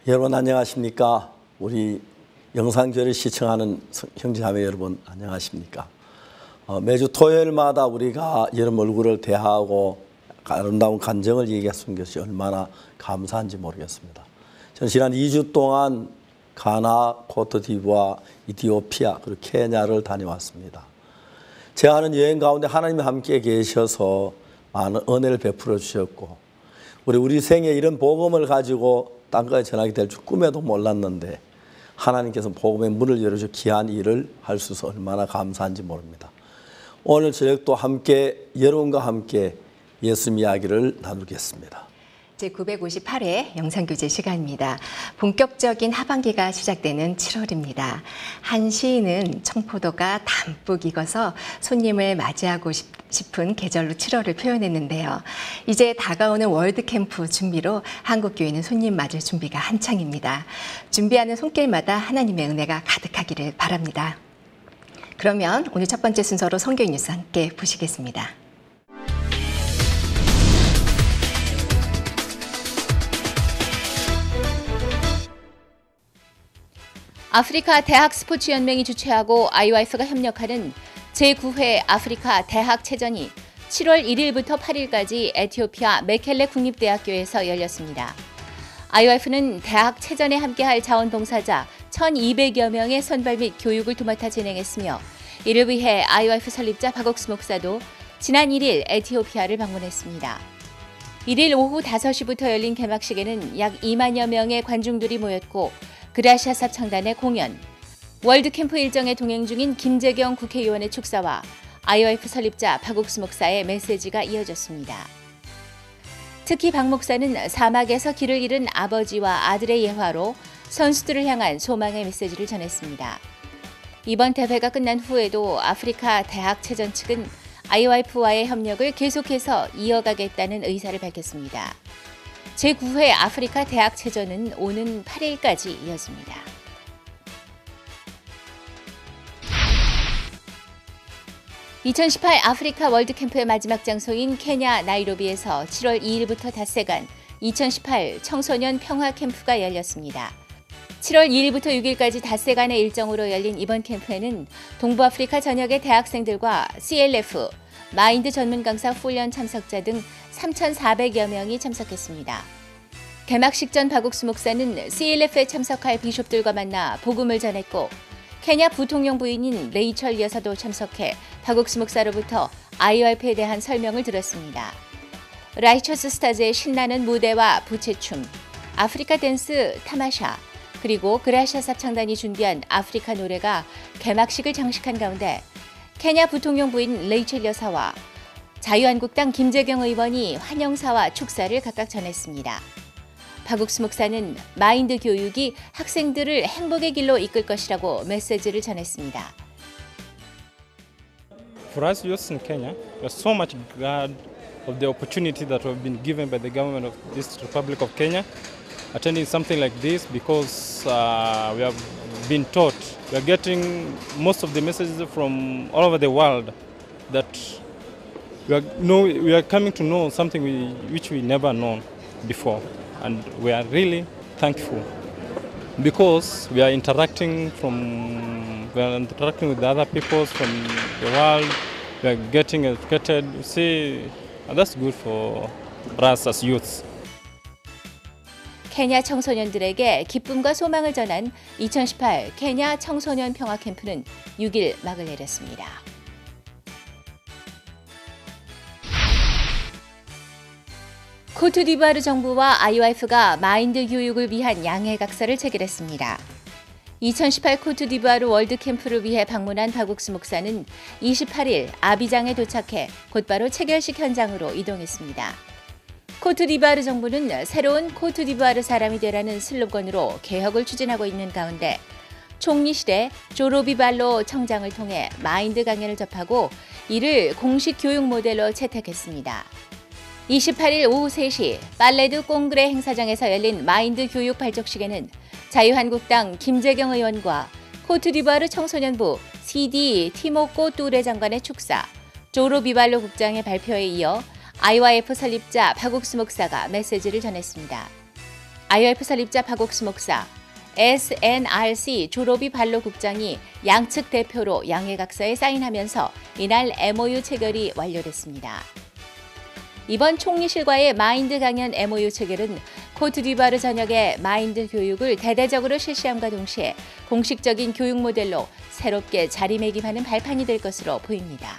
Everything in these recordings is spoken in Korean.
여러분 안녕하십니까? 우리 영상교회를 시청하는 형제자매 여러분 안녕하십니까? 매주 토요일마다 우리가 여러분 얼굴을 대하고 아름다운 간정을 얘기했던 것이 얼마나 감사한지 모르겠습니다. 저는 지난 2주 동안 가나, 코트디부아, 이티오피아 그리고 케냐를 다녀왔습니다. 제가 하는 여행 가운데 하나님이 함께 계셔서 많은 은혜를 베풀어 주셨고 우리 생에 이런 복음을 가지고 땅까지 전하게 될 줄 꿈에도 몰랐는데 하나님께서 복음의 문을 열어주 귀한 일을 할 수 있어서 얼마나 감사한지 모릅니다. 오늘 저녁도 함께 여러분과 함께 예수님 이야기를 나누겠습니다. 제958회 영상교제 시간입니다. 본격적인 하반기가 시작되는 7월입니다. 한 시인은 청포도가 담뿍 익어서 손님을 맞이하고 싶은 계절로 7월을 표현했는데요. 이제 다가오는 월드캠프 준비로 한국교회는 손님 맞을 준비가 한창입니다. 준비하는 손길마다 하나님의 은혜가 가득하기를 바랍니다. 그러면 오늘 첫 번째 순서로 성경 뉴스 함께 보시겠습니다. 아프리카 대학 스포츠 연맹이 주최하고 IYF가 협력하는 제9회 아프리카 대학체전이 7월 1일부터 8일까지 에티오피아 메켈레 국립대학교에서 열렸습니다. IYF는 대학체전에 함께할 자원봉사자 1,200여 명의 선발 및 교육을 도맡아 진행했으며 이를 위해 IYF 설립자 박옥수 목사도 지난 1일 에티오피아를 방문했습니다. 1일 오후 5시부터 열린 개막식에는 약 2만여 명의 관중들이 모였고 그라시아 삽창단의 공연, 월드캠프 일정에 동행 중인 김재경 국회의원의 축사와 IYF 설립자 박옥수 목사의 메시지가 이어졌습니다. 특히 박 목사는 사막에서 길을 잃은 아버지와 아들의 예화로 선수들을 향한 소망의 메시지를 전했습니다. 이번 대회가 끝난 후에도 아프리카 대학체전 측은 IYF와의 협력을 계속해서 이어가겠다는 의사를 밝혔습니다. 제9회 아프리카 대학체전은 오는 8일까지 이어집니다. (2018) 아프리카 월드캠프의 마지막 장소인 케냐 나이로비에서 7월 2일부터 닷새간 2018 청소년 평화캠프가 열렸습니다. 7월 2일부터 6일까지 닷새간의 일정으로 열린 이번 캠프에는 동부아프리카 전역의 대학생들과 CLF, 마인드 전문 강사 훈련 참석자 등 3,400여 명이 참석했습니다. 개막식 전 박옥수 목사는 CLF에 참석할 비숍들과 만나 복음을 전했고 케냐 부통령 부인인 레이철 여사도 참석해 박옥수 목사로부터 IYF에 대한 설명을 들었습니다. 라이처스 스타즈의 신나는 무대와 부채춤, 아프리카 댄스 타마샤, 그리고 그라시아 삽창단이 준비한 아프리카 노래가 개막식을 장식한 가운데 케냐 부통령 부인 레이첼 여사와 자유한국당 김재경 의원이 환영사와 축사를 각각 전했습니다. 박옥수 목사는 마인드 교육이 학생들을 행복의 길로 이끌 것이라고 메시지를 전했습니다. For us youths in Kenya, we are so much glad of the opportunity that we have been given by the government of this Republic of Kenya attending something like this because we have been taught, we are getting most of the messages from all over the world that we are coming to know something which we never known before, and we are really thankful because we are interacting with other peoples from the world. We are getting educated. See, that's good for us as youths. 케냐 청소년들에게 기쁨과 소망을 전한 2018 케냐 청소년 평화 캠프는 6일 막을 내렸습니다. 코트디부아르 정부와 IYF가 마인드 교육을 위한 양해각서를 체결했습니다. 2018 코트디부아르 월드캠프를 위해 방문한 박옥수 목사는 28일 아비장에 도착해 곧바로 체결식 현장으로 이동했습니다. 코트디부아르 정부는 새로운 코트디부아르 사람이 되라는 슬로건으로 개혁을 추진하고 있는 가운데 총리실의 조로비발로 청장을 통해 마인드 강연을 접하고 이를 공식 교육 모델로 채택했습니다. 28일 오후 3시 팔레드 꽁그레 행사장에서 열린 마인드 교육 발족식에는 자유한국당 김재경 의원과 코트디부아르 청소년부 CD 티모꼬 뚜레 장관의 축사, 조로비발로 국장의 발표에 이어 IYF 설립자 박옥수 목사가 메시지를 전했습니다. IOF 설립자 박옥수 목사, SNRC 조로비 발로 국장이 양측 대표로 양해각서에 사인하면서 이날 MOU 체결이 완료됐습니다. 이번 총리실과의 마인드 강연 MOU 체결은 코트디부아르 전역의 마인드 교육을 대대적으로 실시함과 동시에 공식적인 교육 모델로 새롭게 자리매김하는 발판이 될 것으로 보입니다.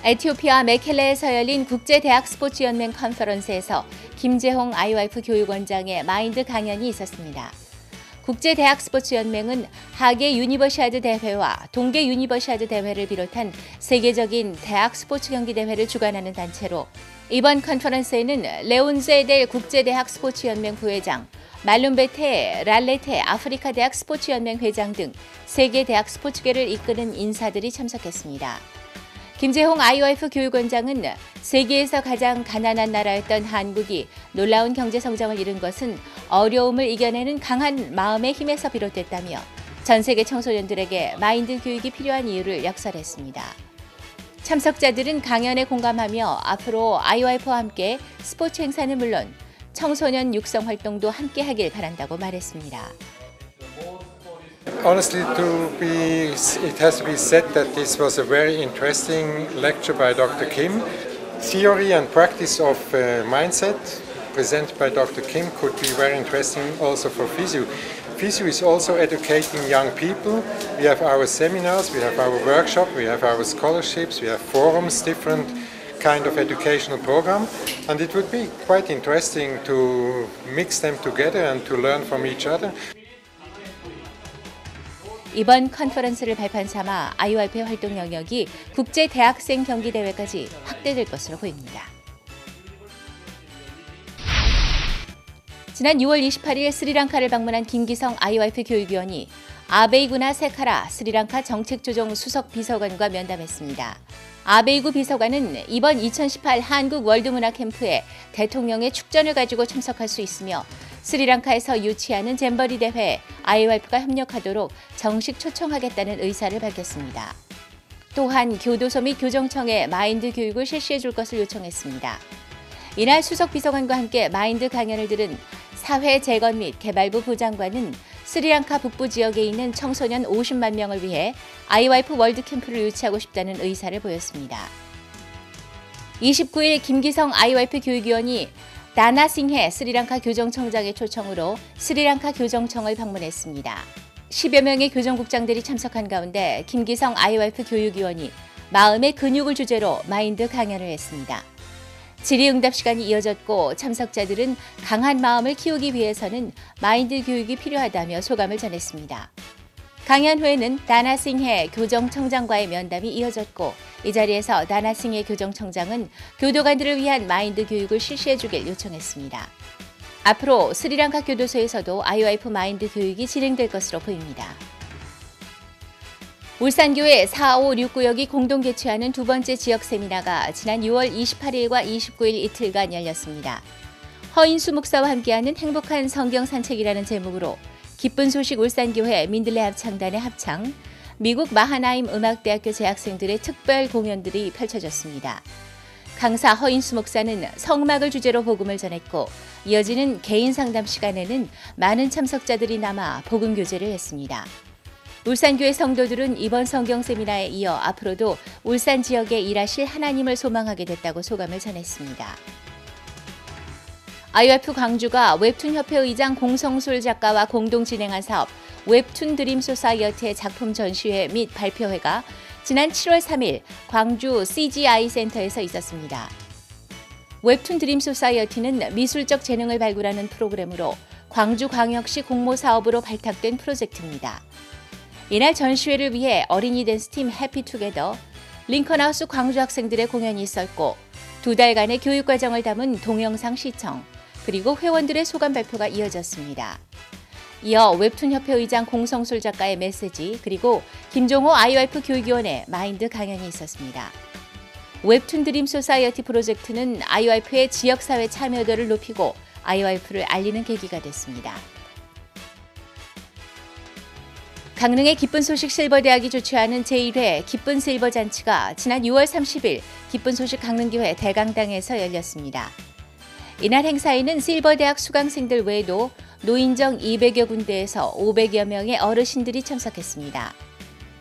에티오피아 메켈레에서 열린 국제대학 스포츠연맹 컨퍼런스에서 김재홍 IOF 교육원장의 마인드 강연이 있었습니다. 국제대학 스포츠연맹은 하계 유니버시아드 대회와 동계 유니버시아드 대회를 비롯한 세계적인 대학 스포츠 경기 대회를 주관하는 단체로 이번 컨퍼런스에는 레온제델 국제대학 스포츠연맹 부회장, 말룸베테 랄레테 아프리카 대학 스포츠연맹 회장 등 세계 대학 스포츠계를 이끄는 인사들이 참석했습니다. 김재홍 IOF 교육원장은 세계에서 가장 가난한 나라였던 한국이 놀라운 경제 성장을 이룬 것은 어려움을 이겨내는 강한 마음의 힘에서 비롯됐다며 전 세계 청소년들에게 마인드 교육이 필요한 이유를 역설했습니다. 참석자들은 강연에 공감하며 앞으로 IOF와 함께 스포츠 행사는 물론 청소년 육성 활동도 함께 하길 바란다고 말했습니다. Honestly, it has to be said that this was a very interesting lecture by Dr. Kim. Theory and practice of mindset presented by Dr. Kim could be very interesting also for Physio. Physio is also educating young people. We have our seminars, we have our workshop, we have our scholarships, we have forums, different kind of educational program, and it would be quite interesting to mix them together and to learn from each other. 이번 컨퍼런스를 발판 삼아 IOF의 활동 영역이 국제 대학생 경기 대회까지 확대될 것으로 보입니다. 지난 6월 28일 스리랑카를 방문한 김기성 IOF 교육위원이 아베이구나 세카라 스리랑카 정책조정 수석 비서관과 면담했습니다. 아베이구 비서관은 이번 2018 한국 월드문화 캠프에 대통령의 축전을 가지고 참석할 수 있으며 스리랑카에서 유치하는 잼버리 대회에 IOF가 협력하도록 정식 초청하겠다는 의사를 밝혔습니다. 또한 교도소 및 교정청에 마인드 교육을 실시해 줄 것을 요청했습니다. 이날 수석 비서관과 함께 마인드 강연을 들은 사회재건 및 개발부 부장관은 스리랑카 북부 지역에 있는 청소년 50만 명을 위해 IOF 월드캠프를 유치하고 싶다는 의사를 보였습니다. 29일 김기성 IOF 교육위원이 다나싱해 스리랑카 교정청장의 초청으로 스리랑카 교정청을 방문했습니다. 10여 명의 교정국장들이 참석한 가운데 김기성 IOF 교육위원이 마음의 근육을 주제로 마인드 강연을 했습니다. 질의응답 시간이 이어졌고 참석자들은 강한 마음을 키우기 위해서는 마인드 교육이 필요하다며 소감을 전했습니다. 강연 후에는 다나싱해 교정청장과의 면담이 이어졌고 이 자리에서 다나싱해 교정청장은 교도관들을 위한 마인드 교육을 실시해 주길 요청했습니다. 앞으로 스리랑카 교도소에서도 IOF 마인드 교육이 진행될 것으로 보입니다. 울산교회 4569역이 공동 개최하는 두 번째 지역 세미나가 지난 6월 28일과 29일 이틀간 열렸습니다. 허인수 목사와 함께하는 행복한 성경 산책이라는 제목으로 기쁜 소식 울산교회 민들레 합창단의 합창, 미국 마하나임 음악대학교 재학생들의 특별 공연들이 펼쳐졌습니다. 강사 허인수 목사는 성막을 주제로 복음을 전했고 이어지는 개인 상담 시간에는 많은 참석자들이 남아 복음 교제를 했습니다. 울산교회 성도들은 이번 성경 세미나에 이어 앞으로도 울산 지역에 일하실 하나님을 소망하게 됐다고 소감을 전했습니다. IOF 광주가 웹툰협회 의장 공성술 작가와 공동 진행한 사업 웹툰 드림 소사이어티의 작품 전시회 및 발표회가 지난 7월 3일 광주 CGI 센터에서 있었습니다. 웹툰 드림 소사이어티는 미술적 재능을 발굴하는 프로그램으로 광주광역시 공모사업으로 발탁된 프로젝트입니다. 이날 전시회를 위해 어린이 댄스팀 해피투게더, 링컨하우스 광주 학생들의 공연이 있었고 2달간의 교육과정을 담은 동영상 시청, 그리고 회원들의 소감 발표가 이어졌습니다. 이어 웹툰협회 의장 공성술 작가의 메시지, 그리고 김종호 IOF 교육위원의 마인드 강연이 있었습니다. 웹툰 드림 소사이어티 프로젝트는 IOF의 지역사회 참여도를 높이고 IOF를 알리는 계기가 됐습니다. 강릉의 기쁜 소식 실버대학이 주최하는 제1회 기쁜 실버 잔치가 지난 6월 30일 기쁜 소식 강릉교회 대강당에서 열렸습니다. 이날 행사에는 실버대학 수강생들 외에도 노인정 200여 군데에서 500여 명의 어르신들이 참석했습니다.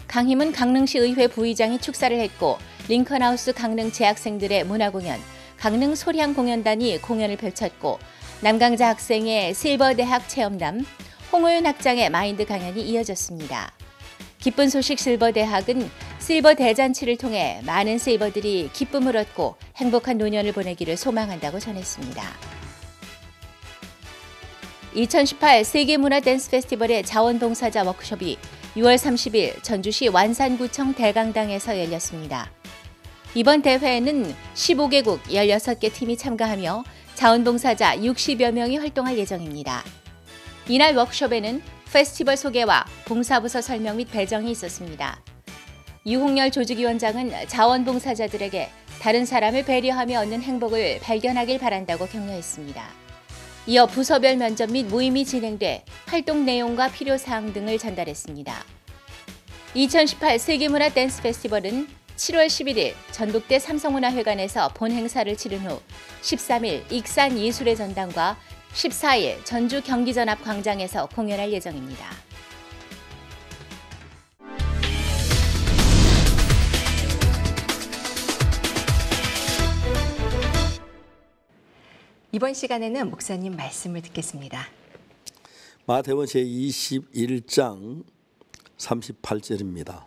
강희문 강릉시 의회 부의장이 축사를 했고 링컨하우스 강릉 재학생들의 문화공연, 강릉 소량공연단이 공연을 펼쳤고 남강자 학생의 실버대학 체험담, 홍호연 학장의 마인드 강연이 이어졌습니다. 기쁜 소식 실버대학은 실버 대잔치를 통해 많은 실버들이 기쁨을 얻고 행복한 노년을 보내기를 소망한다고 전했습니다. 2018 세계문화 댄스 페스티벌의 자원봉사자 워크숍이 6월 30일 전주시 완산구청 대강당에서 열렸습니다. 이번 대회에는 15개국 16개 팀이 참가하며 자원봉사자 60여 명이 활동할 예정입니다. 이날 워크숍에는 페스티벌 소개와 봉사부서 설명 및 배정이 있었습니다. 유홍열 조직위원장은 자원봉사자들에게 다른 사람을 배려하며 얻는 행복을 발견하길 바란다고 격려했습니다. 이어 부서별 면접 및 모임이 진행돼 활동 내용과 필요사항 등을 전달했습니다. 2018 세계문화 댄스 페스티벌은 7월 11일 전북대 삼성문화회관에서 본 행사를 치른 후 13일 익산 예술의 전당과 14일 전주 경기전 앞 광장에서 공연할 예정입니다. 이번 시간에는 목사님 말씀을 듣겠습니다. 마태복음 제21장 38절입니다.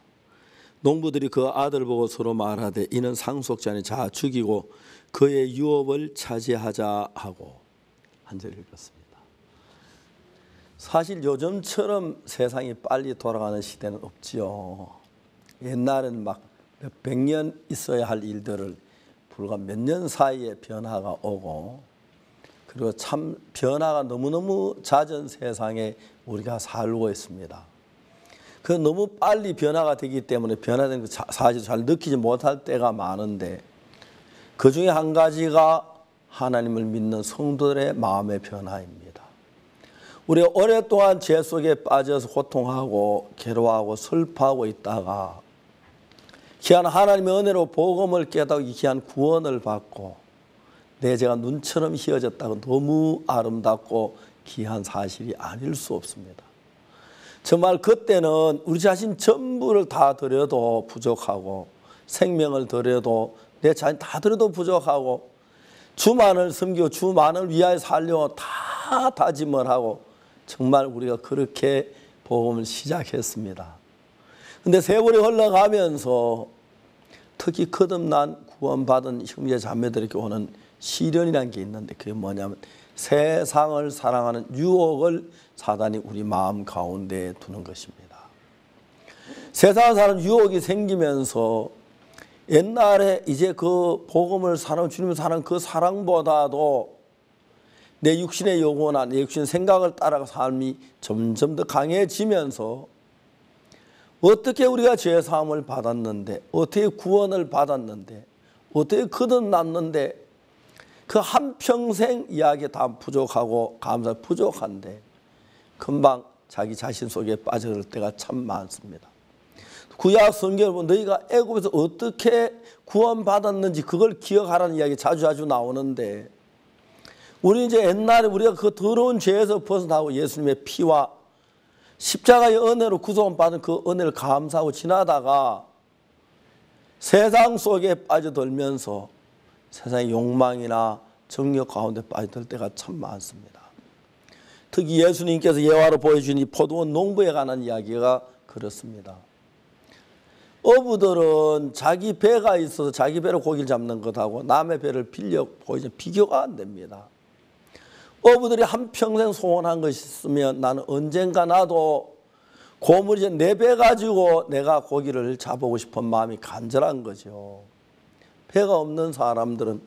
농부들이 그 아들 보고 서로 말하되 이는 상속자니 자 죽이고 그의 유업을 차지하자 하고 한 절 읽었습니다. 사실 요즘처럼 세상이 빨리 돌아가는 시대는 없지요. 옛날에는 막 몇백 년 있어야 할 일들을 불과 몇 년 사이에 변화가 오고, 그리고 참 변화가 너무너무 잦은 세상에 우리가 살고 있습니다. 그 너무 빨리 변화가 되기 때문에 변화된 거 사실 잘 느끼지 못할 때가 많은데, 그 중에 한 가지가 하나님을 믿는 성도들의 마음의 변화입니다. 우리가 오랫동안 죄 속에 빠져서 고통하고 괴로워하고 슬퍼하고 있다가 귀한 하나님의 은혜로 복음을 깨닫고 귀한 구원을 받고 내 죄가 눈처럼 희어졌다고 너무 아름답고 귀한 사실이 아닐 수 없습니다. 정말 그때는 우리 자신 전부를 다 드려도 부족하고, 생명을 드려도 내 자신 다 드려도 부족하고, 주만을 섬기고 주만을 위하여 살려고 다 다짐을 하고 정말 우리가 그렇게 복음을 시작했습니다. 그런데 세월이 흘러가면서 특히 거듭난 구원받은 형제 자매들에게 오는 시련이라는 게 있는데, 그게 뭐냐면 세상을 사랑하는 유혹을 사단이 우리 마음 가운데 두는 것입니다. 세상을 사는 유혹이 생기면서 옛날에 이제 그 복음을 사랑, 주님을 사랑하는 그 사랑보다도 내 육신의 요구나 내 육신의 생각을 따라가 삶이 점점 더 강해지면서 어떻게 우리가 죄 사함을 받았는데, 어떻게 구원을 받았는데, 어떻게 거듭났는데 그 한평생 이야기 다 부족하고 감사 부족한데 금방 자기 자신 속에 빠져들 때가 참 많습니다. 구약 성경을 보면 너희가 애굽에서 어떻게 구원받았는지 그걸 기억하라는 이야기 자주 나오는데, 우리 이제 옛날에 우리가 그 더러운 죄에서 벗어나고 예수님의 피와 십자가의 은혜로 구속을 받은 그 은혜를 감사하고 지나다가 세상 속에 빠져들면서 세상의 욕망이나 정욕 가운데 빠져들 때가 참 많습니다. 특히 예수님께서 예화로 보여준 이 포도원 농부에 관한 이야기가 그렇습니다. 어부들은 자기 배가 있어서 자기 배로 고기를 잡는 것하고 남의 배를 빌려 보이면 비교가 안 됩니다. 어부들이 한평생 소원한 것이 있으면 나는 언젠가 나도 고물이 내 배 가지고 내가 고기를 잡아보고 싶은 마음이 간절한 거죠. 배가 없는 사람들은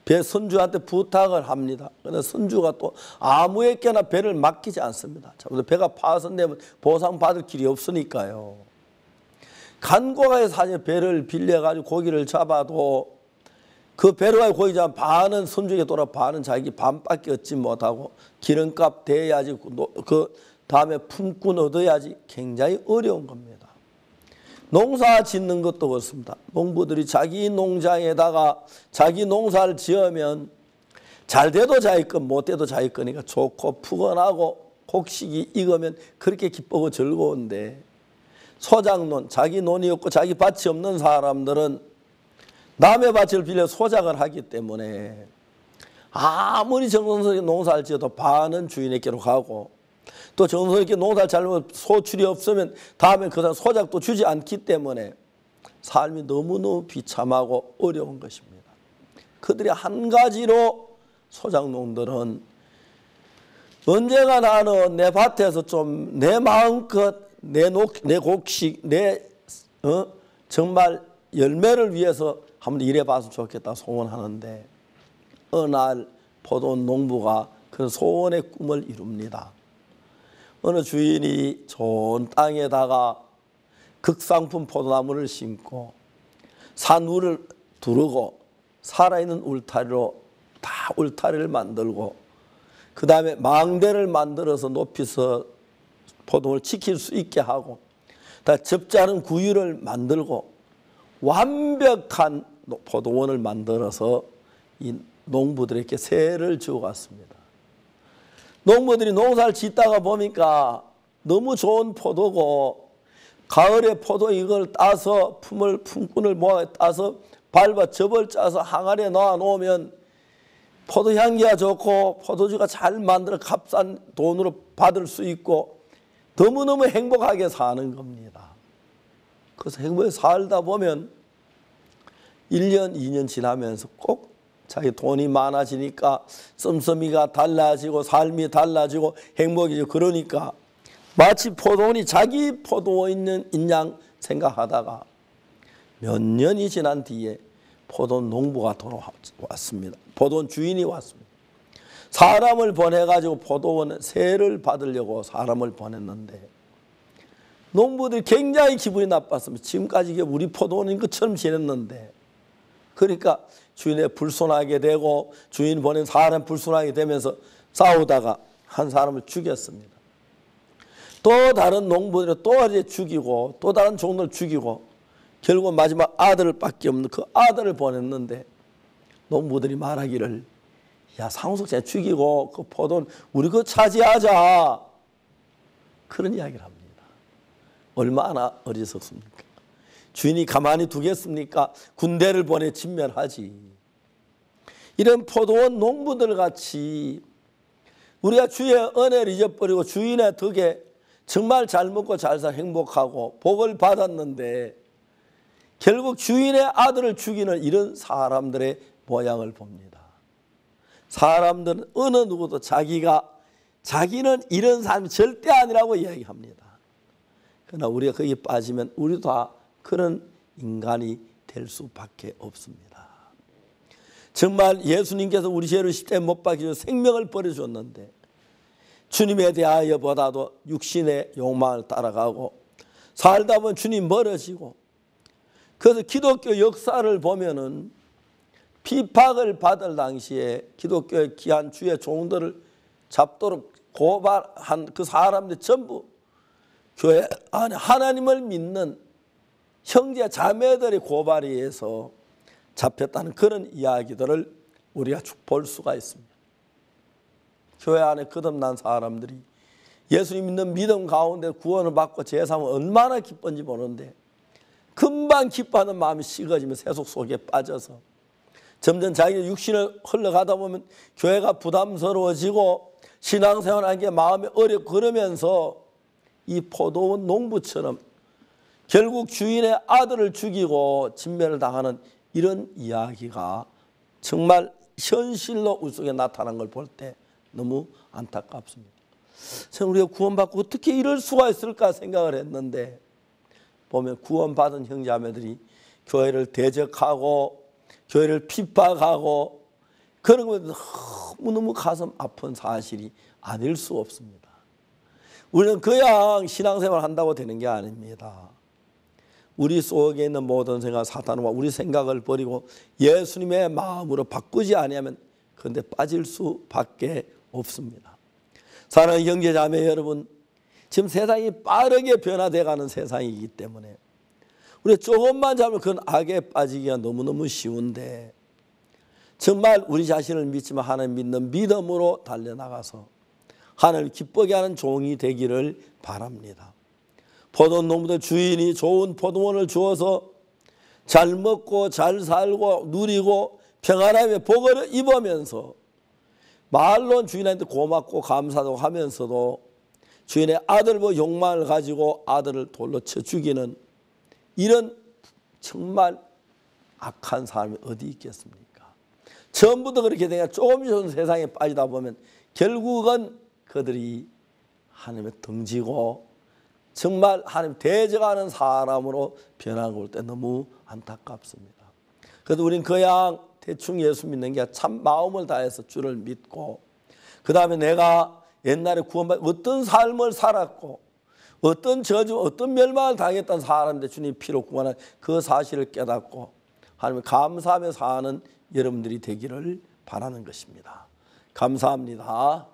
배 선주한테 부탁을 합니다. 그런데 선주가 또 아무에게나 배를 맡기지 않습니다. 배가 파손되면 보상받을 길이 없으니까요. 간과하게 사실 배를 빌려가지고 고기를 잡아도 그 배로 가지고 고기 잡으면 반은 선주에게 돌아 반은 자기 반밖에 얻지 못하고 기름값 대야지 그 다음에 품꾼 얻어야지 굉장히 어려운 겁니다. 농사 짓는 것도 그렇습니다. 농부들이 자기 농장에다가 자기 농사를 지으면 잘 돼도 자기 것, 못 돼도 자기 거니까 좋고 푸근하고 곡식이 익으면 그렇게 기쁘고 즐거운데, 소작농, 자기 논이 없고 자기 밭이 없는 사람들은 남의 밭을 빌려 소작을 하기 때문에 아무리 정성스럽게 농사를 지어도 반은 주인에게로 가고, 또 정성스럽게 농사를 잘하면 소출이 없으면 다음에 그 사람 소작도 주지 않기 때문에 삶이 너무너무 비참하고 어려운 것입니다. 그들이 한 가지로 소작농들은 언제가 나는 내 밭에서 좀 내 마음껏 내 곡식, 정말 열매를 위해서 한번 일해봤으면 좋겠다 소원하는데, 어느 날 포도원 농부가 그 소원의 꿈을 이룹니다. 어느 주인이 좋은 땅에다가 극상품 포도나무를 심고 산울을 두르고 살아있는 울타리로 다 울타리를 만들고, 그 다음에 망대를 만들어서 높이서 포도를 지킬 수 있게 하고, 다 접자는 구유를 만들고 완벽한 포도원을 만들어서 이 농부들에게 세를 주어갔습니다. 농부들이 농사를 짓다가 보니까 너무 좋은 포도고, 가을에 포도 이걸 따서 품꾼을 모아 따서 밟아 접을 짜서 항아리에 넣어 놓으면 포도 향기가 좋고 포도주가 잘 만들어 값싼 돈으로 받을 수 있고 너무너무 행복하게 사는 겁니다. 그래서 행복하게 살다 보면 1년, 2년 지나면서 꼭 자기 돈이 많아지니까 씀씀이가 달라지고 삶이 달라지고 행복해지고, 그러니까 마치 포도원이 자기 포도원인 양 생각하다가 몇 년이 지난 뒤에 포도원 농부가 돌아왔습니다. 포도원 주인이 왔습니다. 사람을 보내가지고 포도원에 세를 받으려고 사람을 보냈는데, 농부들이 굉장히 기분이 나빴습니다. 지금까지 이게 우리 포도원인 것처럼 지냈는데, 그러니까 주인에 불손하게 되고 주인 보낸 사람 불손하게 되면서 싸우다가 한 사람을 죽였습니다. 또 다른 농부들이 또 이제 죽이고 또 다른 종들을 죽이고 결국 마지막 아들밖에 없는 그 아들을 보냈는데, 농부들이 말하기를, 야, 상속자 죽이고 그 포도는 우리 그 차지하자, 그런 이야기를 합니다. 얼마나 어리석습니까? 주인이 가만히 두겠습니까? 군대를 보내 진멸하지. 이런 포도원 농부들 같이 우리가 주의 은혜를 잊어버리고 주인의 덕에 정말 잘 먹고 잘 살 행복하고 복을 받았는데 결국 주인의 아들을 죽이는 이런 사람들의 모양을 봅니다. 사람들은 어느 누구도 자기는 이런 사람이 절대 아니라고 이야기합니다. 그러나 우리가 거기에 빠지면 우리도 다 그런 인간이 될 수밖에 없습니다. 정말 예수님께서 우리 죄를 십자가에 못 박히셔 생명을 버려줬는데 주님에 대하여보다도 육신의 욕망을 따라가고 살다 보면 주님 멀어지고, 그래서 기독교 역사를 보면은 비박을 받을 당시에 기독교의 귀한 주의 종들을 잡도록 고발한 그 사람들 전부 교회 안에 하나님을 믿는 형제 자매들의 고발에 의해서 잡혔다는 그런 이야기들을 우리가 볼 수가 있습니다. 교회 안에 거듭난 사람들이 예수님 믿는 믿음 가운데 구원을 받고 제삼은 얼마나 기쁜지 모르는데 금방 기뻐하는 마음이 식어지면 세속 속에 빠져서 점점 자기의 육신을 흘러가다 보면 교회가 부담스러워지고 신앙생활하는 게 마음이 어렵고, 그러면서 이 포도원 농부처럼 결국 주인의 아들을 죽이고 진멸을 당하는 이런 이야기가 정말 현실로 우리 속에 나타난 걸 볼 때 너무 안타깝습니다. 저는 우리가 구원받고 어떻게 이럴 수가 있을까 생각을 했는데, 보면 구원받은 형제자매들이 교회를 대적하고 교회를 핍박하고 그런 건 너무너무 가슴 아픈 사실이 아닐 수 없습니다. 우리는 그냥 신앙생활 한다고 되는 게 아닙니다. 우리 속에 있는 모든 생각, 사탄과 우리 생각을 버리고 예수님의 마음으로 바꾸지 아니하면 그런데 빠질 수밖에 없습니다. 사랑하는 형제자매 여러분, 지금 세상이 빠르게 변화돼가는 세상이기 때문에 우리 조금만 잘못 그런 악에 빠지기가 너무너무 쉬운데, 정말 우리 자신을 믿지만 하나님 믿는 믿음으로 달려나가서 하나님을 기쁘게 하는 종이 되기를 바랍니다. 포도농부들 주인이 좋은 포도원을 주어서 잘 먹고 잘 살고 누리고 평안함의 복을 입으면서 말로는 주인한테 고맙고 감사도 하면서도 주인의 아들 욕망을 가지고 아들을 돌로 쳐 죽이는 이런 정말 악한 사람이 어디 있겠습니까? 처음부터 그렇게 되니까 조금씩 세상에 빠지다 보면 결국은 그들이 하나님의 등지고 정말 하나님 대적하는 사람으로 변하는 걸 때 너무 안타깝습니다. 그래도 우리는 그냥 대충 예수 믿는 게 참 마음을 다해서 주를 믿고 그 다음에 내가 옛날에 구원받은 어떤 삶을 살았고 어떤 저주, 어떤 멸망을 당했던 사람인데 주님 피로 구원한 그 사실을 깨닫고 하나님 감사하며 사는 여러분들이 되기를 바라는 것입니다. 감사합니다.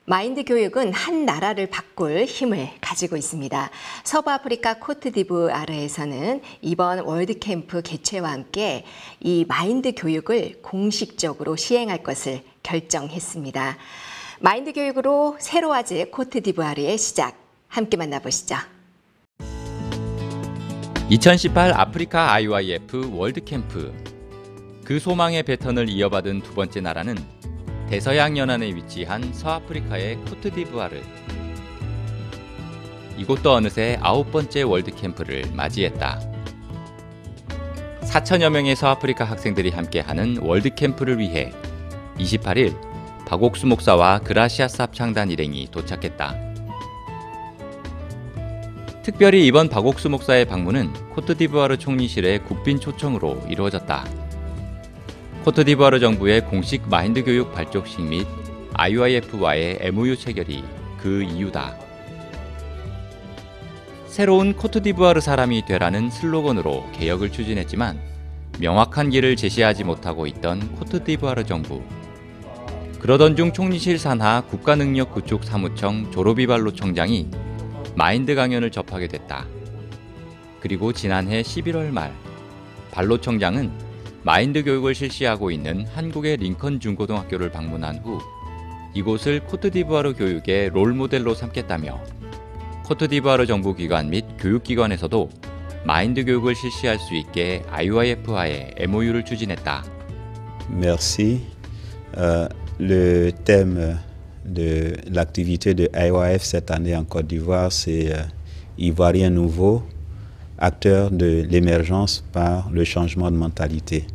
마인드 교육은 한 나라를 바꿀 힘을 가지고 있습니다. 서부아프리카 코트디부아르에서는 이번 월드캠프 개최와 함께 이 마인드 교육을 공식적으로 시행할 것을 결정했습니다. 마인드 교육으로 새로워질 코트디부아르의 시작, 함께 만나보시죠. 2018 아프리카 IYF 월드캠프. 그 소망의 배턴을 이어받은 두 번째 나라는 대서양 연안에 위치한 서아프리카의 코트디부아르. 이곳도 어느새 9번째 월드캠프를 맞이했다. 4천여 명의 서아프리카 학생들이 함께하는 월드캠프를 위해 28일 박옥수 목사와 그라시아스 합창단 일행이 도착했다. 특별히 이번 박옥수 목사의 방문은 코트디부아르 총리실의 국빈 초청으로 이루어졌다. 코트디부아르 정부의 공식 마인드 교육 발족식 및 IYF와의 MOU 체결이 그 이유다. 새로운 코트디부아르 사람이 되라는 슬로건으로 개혁을 추진했지만 명확한 길을 제시하지 못하고 있던 코트디부아르 정부. 그러던 중 총리실 산하 국가능력구축 사무청 조로비발로 총장이 마인드 강연을 접하게 됐다. 그리고 지난해 11월 말 발로 총장은 마인드 교육을 실시하고 있는 한국의 링컨 중고등학교를 방문한 후 이곳을 코트디부아르 교육의 롤모델로 삼겠다며 코트디부아르 정부기관 및 교육기관에서도 마인드 교육을 실시할 수 있게 IYF와의 MOU를 추진했다. Merci. Le thème de l'activité de IYF cette année en Côte d'Ivoire, c'est Ivoirien nouveau, acteur de l'émergence par le changement de mentalité.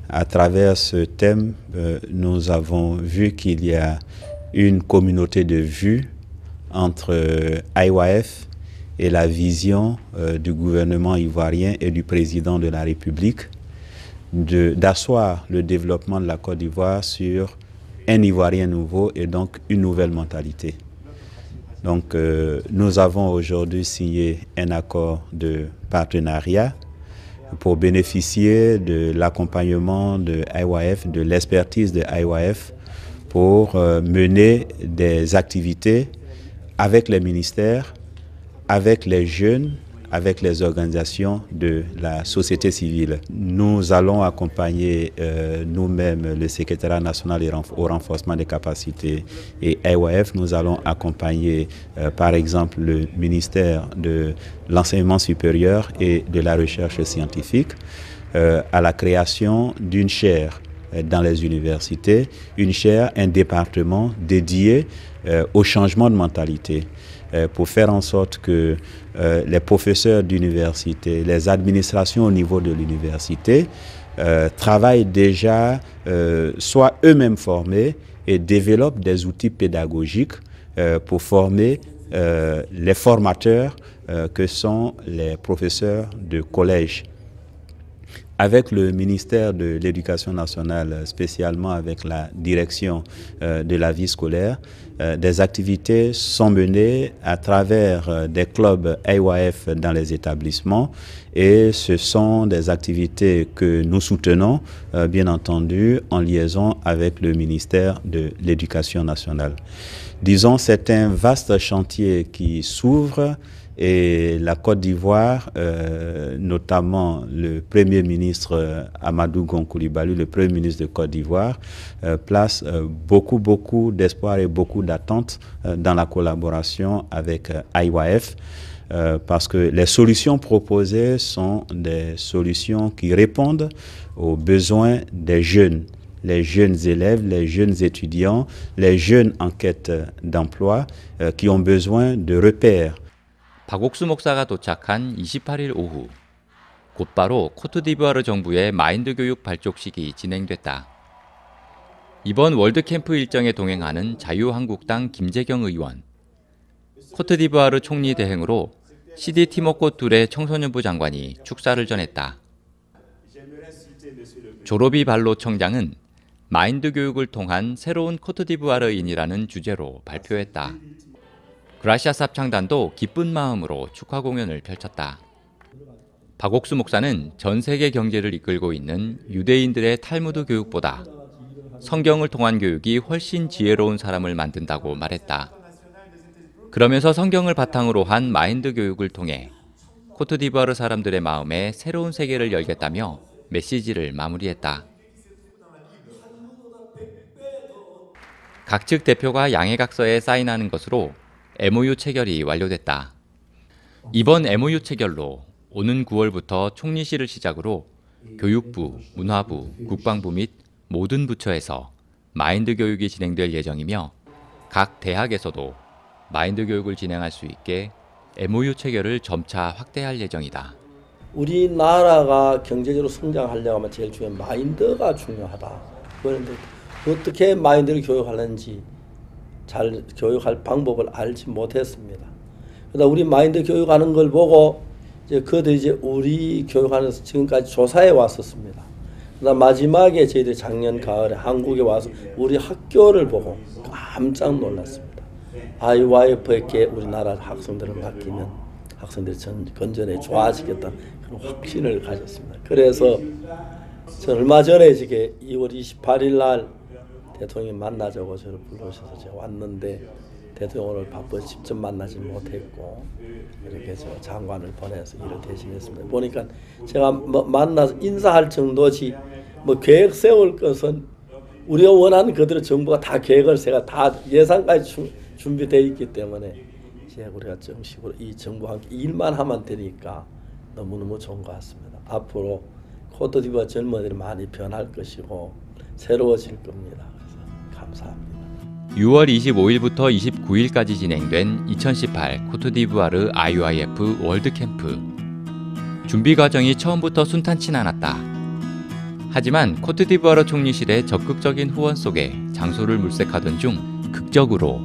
À travers ce thème, nous avons vu qu'il y a une communauté de vues entre IYF et la vision du gouvernement ivoirien et du président de la République d'asseoir le développement de la Côte d'Ivoire sur un Ivoirien nouveau et donc une nouvelle mentalité. Donc nous avons aujourd'hui signé un accord de partenariat pour bénéficier de l'accompagnement de IYF, de l'expertise de IYF pour mener des activités avec les ministères, avec les jeunes, avec les organisations de la société civile. Nous allons accompagner nous-mêmes le secrétariat national au renforcement des capacités et IYF. Nous allons accompagner par exemple le ministère de l'enseignement supérieur et de la recherche scientifique à la création d'une chaire dans les universités, une chaire, un département dédié au changement de mentalité, pour faire en sorte que les professeurs d'université, les administrations au niveau de l'université travaillent déjà, soient eux-mêmes formés et développent des outils pédagogiques pour former les formateurs que sont les professeurs de collège. Avec le ministère de l'Éducation nationale, spécialement avec la direction de la vie scolaire, des activités sont menées à travers des clubs AYF dans les établissements et ce sont des activités que nous soutenons, bien entendu, en liaison avec le ministère de l'Éducation nationale. Disons, c'est un vaste chantier qui s'ouvre et la Côte d'Ivoire, notamment le Premier ministre Amadou Gon Coulibaly, le Premier ministre de Côte d'Ivoire, place beaucoup d'espoir et beaucoup d'attentes dans la collaboration avec IYF, parce que les solutions proposées sont des solutions qui répondent aux besoins des jeunes. Les jeunes élèves, les jeunes étudiants, les jeunes en quête d'emploi qui ont besoin de repères. 박옥수 목사가 도착한 28일 오후, 곧바로 코트디부아르 정부의 마인드 교육 발족식이 진행됐다. 이번 월드캠프 일정에 동행하는 자유한국당 김재경 의원, 코트디부아르 총리 대행으로 시디 티모코 툴의 청소년부 장관이 축사를 전했다. 조로비 발로 청장은 마인드 교육을 통한 새로운 코트디부아르인이라는 주제로 발표했다. 그라시아스 합창단도 기쁜 마음으로 축하 공연을 펼쳤다. 박옥수 목사는 전 세계 경제를 이끌고 있는 유대인들의 탈무드 교육보다 성경을 통한 교육이 훨씬 지혜로운 사람을 만든다고 말했다. 그러면서 성경을 바탕으로 한 마인드 교육을 통해 코트디부아르 사람들의 마음에 새로운 세계를 열겠다며 메시지를 마무리했다. 각 측 대표가 양해각서에 사인하는 것으로 MOU 체결이 완료됐다. 이번 MOU 체결로 오는 9월부터 총리실을 시작으로 교육부, 문화부, 국방부 및 모든 부처에서 마인드 교육이 진행될 예정이며 각 대학에서도 마인드 교육을 진행할 수 있게 MOU 체결을 점차 확대할 예정이다. 우리나라가 경제적으로 성장하려고 하면 제일 중요한 마인드가 중요하다. 그런데 어떻게 마인드를 교육하는지 잘 교육할 방법을 알지 못했습니다. 그러다 우리 마인드 교육하는 걸 보고 그들이 이제 우리 교육하는 지금까지 조사해 왔었습니다. 그러다 마지막에 저희들이 작년 가을에 한국에 와서 우리 학교를 보고 깜짝 놀랐습니다. IYF에게 우리나라 학생들을 맡기면 학생들이 건전에 좋아지겠다 그런 확신을 가졌습니다. 그래서 저 얼마 전에 2월 28일 날 대통령이 만나자고 저를 불러주셔서 제가 왔는데 대통령 오늘 바빠서 직접 만나지 못했고 이렇게 저 장관을 보내서 일을 대신했습니다. 보니까 제가 만나서 인사할 정도지 계획 세울 것은 우리가 원하는 그대로 정부가 다 계획을 제가 다 예산까지 준비되어 있기 때문에 우리가 정식으로 이 정부와 함께 일만 하면 되니까 너무너무 좋은 것 같습니다. 앞으로 코트디부아르 젊은이들이 많이 변할 것이고 새로워질 겁니다. 감사합니다. 6월 25일부터 29일까지 진행된 2018 코트디부아르 IYF 월드캠프. 준비 과정이 처음부터 순탄치 않았다. 하지만 코트디부아르 총리실의 적극적인 후원 속에 장소를 물색하던 중 극적으로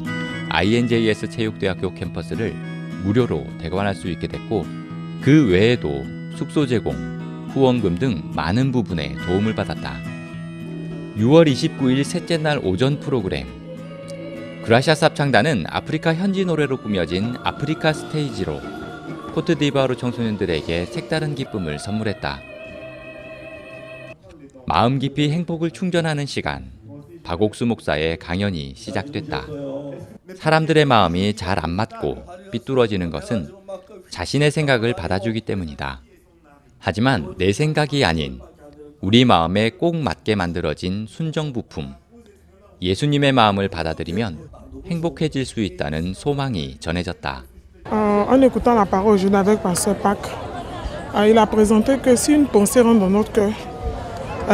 INJS 체육대학교 캠퍼스를 무료로 대관할 수 있게 됐고 그 외에도 숙소 제공, 후원금 등 많은 부분에 도움을 받았다. 6월 29일 셋째 날 오전 프로그램. 그라시아스 합창단은 아프리카 현지 노래로 꾸며진 아프리카 스테이지로 코트디부아르 청소년들에게 색다른 기쁨을 선물했다. 마음 깊이 행복을 충전하는 시간. 박옥수 목사의 강연이 시작됐다. 사람들의 마음이 잘 안 맞고 삐뚤어지는 것은 자신의 생각을 받아주기 때문이다. 하지만 내 생각이 아닌 우리 마음에 꼭 맞게 만들어진 순정 부품, 예수님의 마음을 받아들이면 행복해질 수 있다는 소망이 전해졌다. En écoutant la parole aujourd'hui avec Pasteur Pâques, il a présenté que si une pensée rentre dans notre cœur,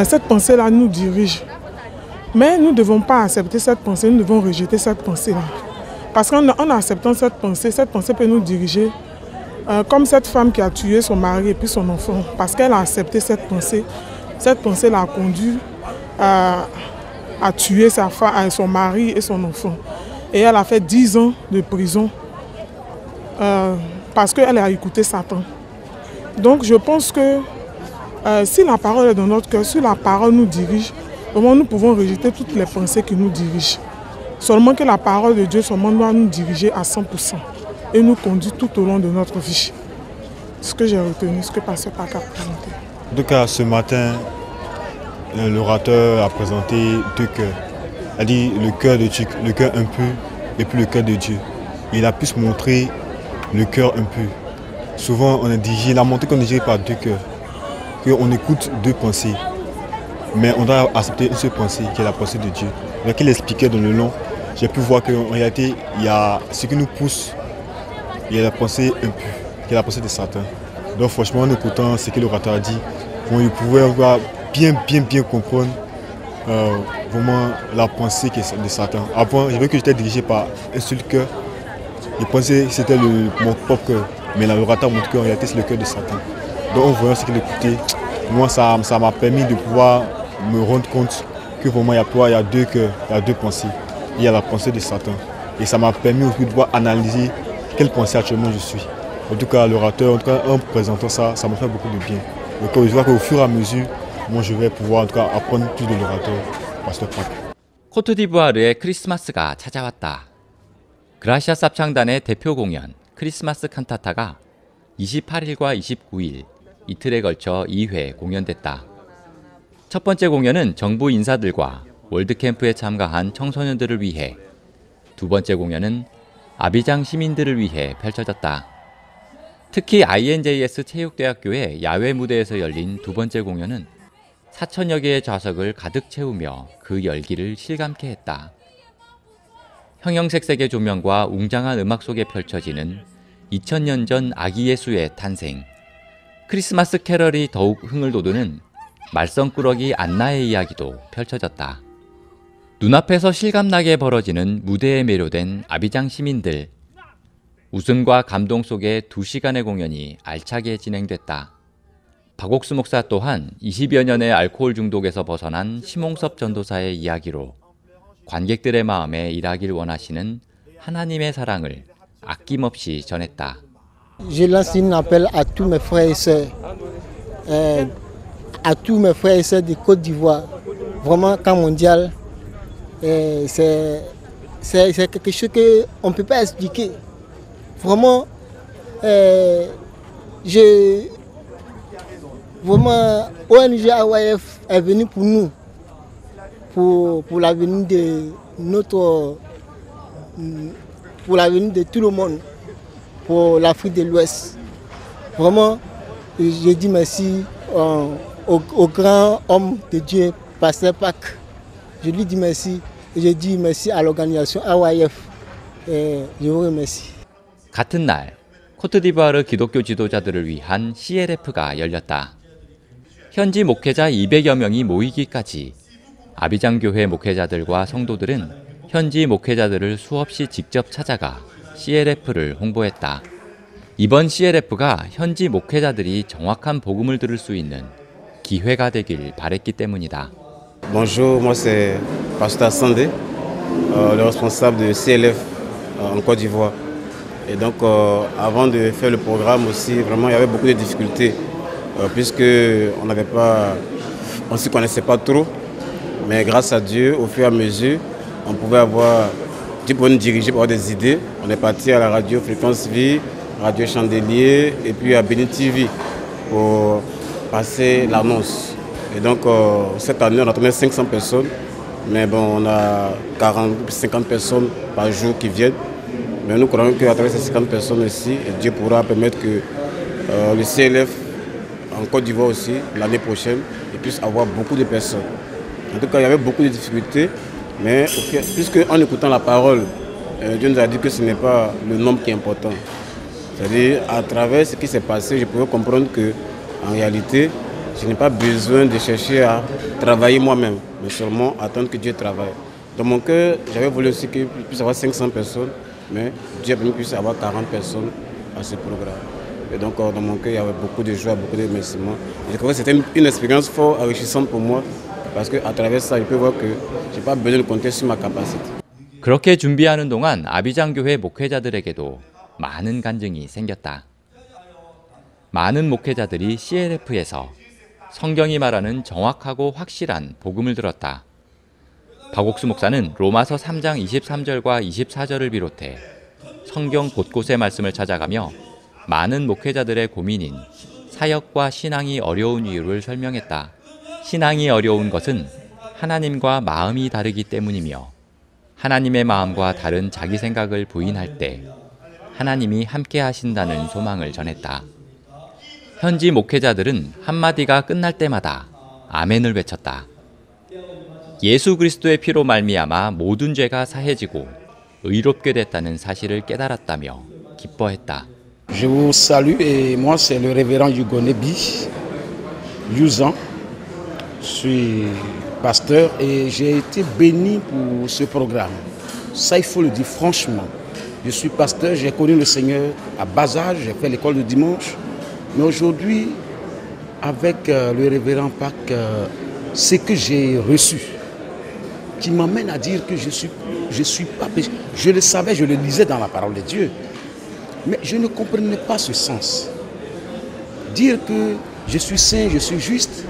cette pensée-là nous dirige. Mais nous ne devons pas accepter cette pensée, nous devons rejeter cette pensée-là. Parce qu'en acceptant cette pensée peut nous diriger comme cette femme qui a tué son mari et puis son enfant. Parce qu'elle a accepté cette pensée l'a conduit à tuer son mari et son enfant. Et elle a fait 10 ans de prison parce qu'elle a écouté Satan. Donc je pense que si la parole est dans notre cœur, si la parole nous dirige, vraiment nous pouvons rejeter toutes les pensées qui nous dirigent. Seulement que la parole de Dieu seulement doit nous diriger à 100% et nous conduire tout au long de notre vie. Ce que j'ai retenu, ce que Pasteur Pac a présenté. En tout cas, ce matin, l'orateur a présenté deux cœurs. Il a dit le cœur de Dieu, le cœur impur et puis le cœur de Dieu. Il a pu se montrer le cœur impur. Souvent, on est dirigé, il a montré qu'on est dirigé par deux cœurs, qu'on écoute deux pensées. Mais on doit accepter une seule pensée, qui est la pensée de Dieu. Donc, il expliquait dans le long, j'ai pu voir qu'en réalité, il y a ce qui nous pousse, il y a la pensée impure, qui est la pensée de Satan. Donc franchement, en écoutant ce que l'orateur a dit, il pouvait bien comprendre vraiment la pensée de Satan. Avant, je veux que j'étais dirigé par un seul cœur. Je pensais que c'était mon propre cœur. Mais l'orateur montre qu'en réalité, c'est le cœur de Satan. Donc en voyant ce qu'il écoutait, moi, ça m'a permis de pouvoir me rendre compte que vraiment, il y a deux cœurs, il y a deux pensées. Il y a la pensée de Satan. Et ça m'a permis aussi de pouvoir analyser quelle pensée actuellement je suis. En tout cas, l'orateur, en présentant ça, ça m'a fait beaucoup de bien. Donc je vois qu'au fur et à mesure, moi je vais pouvoir en tout cas apprendre plus de l'orateur, Pasteur Pac. 코트디부아르의 크리스마스가 찾아왔다. 그라시아 쌉창단의 대표 공연 크리스마스 칸타타가 28일과 29일 이틀에 걸쳐 2회 공연됐다. 첫 번째 공연은 정부 인사들과 월드캠프에 참가한 청소년들을 위해, 두 번째 공연은 아비장 시민들을 위해 펼쳐졌다. 특히 INJS 체육대학교의 야외 무대에서 열린 두 번째 공연은 4천여 개의 좌석을 가득 채우며 그 열기를 실감케 했다. 형형색색의 조명과 웅장한 음악 속에 펼쳐지는 2000년 전 아기 예수의 탄생, 크리스마스 캐럴이 더욱 흥을 돋우는 말썽꾸러기 안나의 이야기도 펼쳐졌다. 눈앞에서 실감나게 벌어지는 무대에 매료된 아비장 시민들. 웃음과 감동 속에 2시간의 공연이 알차게 진행됐다. 박옥수 목사 또한 20여 년의 알코올 중독에서 벗어난 심홍섭 전도사의 이야기로 관객들의 마음에 일하길 원하시는 하나님의 사랑을 아낌없이 전했다. Je lance un appel à tous mes frères et sœurs, à tous mes frères et sœurs de Côte d'Ivoire. Vraiment, camp mondial, c'est quelque chose qu'on ne peut pas expliquer. Vraiment, vraiment, ONG AYF est venu pour nous, pour l'avenir de pour l'avenir de tout le monde, pour l'Afrique de l'Ouest. Vraiment, je dis merci au grand homme de Dieu, Pasteur Pac. Je lui dis merci et je dis merci à l'organisation AYF. Je vous remercie. 같은 날 코트디부아르 기독교 지도자들을 위한 CLF가 열렸다. 현지 목회자 200여 명이 모이기까지 아비장 교회 목회자들과 성도들은 현지 목회자들을 수없이 직접 찾아가 CLF를 홍보했다. 이번 CLF가 현지 목회자들이 정확한 복음을 들을 수 있는 기회가 되길 바랬기 때문이다. Bonjour, moi c'est Pasteur Sandé, le responsable de CLF en Côte d'Ivoire. Et donc avant de faire le programme aussi, vraiment il y avait beaucoup de difficultés puisque on ne se connaissait pas trop. Mais grâce à Dieu, au fur et à mesure, on pouvait Dieu pouvait nous diriger pour avoir des idées. On est parti à la radio Fréquence Vie, Radio Chandelier et puis à Bénin TV pour passer l'annonce. Et donc cette année, on a tourné 500 personnes, mais bon, on a 40-50 personnes par jour qui viennent. Mais nous croyons qu'à travers ces 50 personnes aussi, Dieu pourra permettre que le CLF en Côte d'Ivoire aussi, l'année prochaine, il puisse avoir beaucoup de personnes. En tout cas, il y avait beaucoup de difficultés, mais puisque en écoutant la parole, Dieu nous a dit que ce n'est pas le nombre qui est important. C'est-à-dire, à travers ce qui s'est passé, je pouvais comprendre qu'en réalité, je n'ai pas besoin de chercher à travailler moi-même, mais seulement attendre que Dieu travaille. Dans mon cœur, j'avais voulu aussi qu'il puisse avoir 500 personnes, mais Dieu a permis qu'il puisse avoir 40 personnes à ce programme. Et donc, dans mon cœur, il y avait beaucoup de joie, beaucoup de remerciements. Je crois que c'était une expérience fort enrichissante pour moi, parce qu'à travers ça, je peux voir que je n'ai pas besoin de compter sur ma capacité. 그렇게 준비하는 동안 아비장 교회 목회자들에게도 많은 간증이 생겼다. 많은 목회자들이 CLF에서 성경이 말하는 정확하고 확실한 복음을 들었다. 박옥수 목사는 로마서 3장 23절과 24절을 비롯해 성경 곳곳의 말씀을 찾아가며 많은 목회자들의 고민인 사역과 신앙이 어려운 이유를 설명했다. 신앙이 어려운 것은 하나님과 마음이 다르기 때문이며 하나님의 마음과 다른 자기 생각을 부인할 때 하나님이 함께 하신다는 소망을 전했다. 현지 목회자들은 한마디가 끝날 때마다 아멘을 외쳤다. 예수 그리스도의 피로 말미암아 모든 죄가 사해지고 의롭게 됐다는 사실을 깨달았다며 기뻐했다. Je vous salue et moi c'est le révérend Hugo Nebi, Luzan. Je suis pasteur et j'ai été béni pour ce programme. Ça il faut le dire franchement. Je suis pasteur, j'ai connu le Seigneur à bas âge, j'ai fait l'école de dimanche. Mais aujourd'hui, avec le révérend Pâques, ce que j'ai reçu, qui m'amène à dire que je suis pas péché. Je le savais, je le lisais dans la parole de Dieu. Mais je ne comprenais pas ce sens. Dire que je suis saint, je suis juste,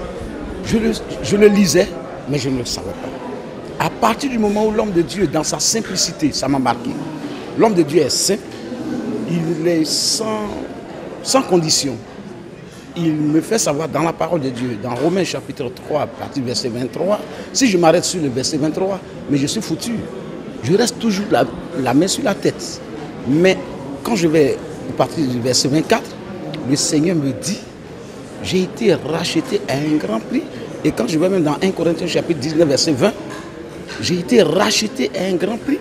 je le lisais, mais je ne le savais pas. À partir du moment où l'homme de Dieu, dans sa simplicité, ça m'a marqué. L'homme de Dieu est simple, il est sans condition. Il me fait savoir dans la parole de Dieu, dans Romains chapitre 3, à partir du verset 23, si je m'arrête sur le verset 23, mais je suis foutu. Je reste toujours la main sur la tête. Mais quand je vais à partir du verset 24, le Seigneur me dit, j'ai été racheté à un grand prix. Et quand je vais même dans 1 Corinthiens chapitre 19, verset 20, j'ai été racheté à un grand prix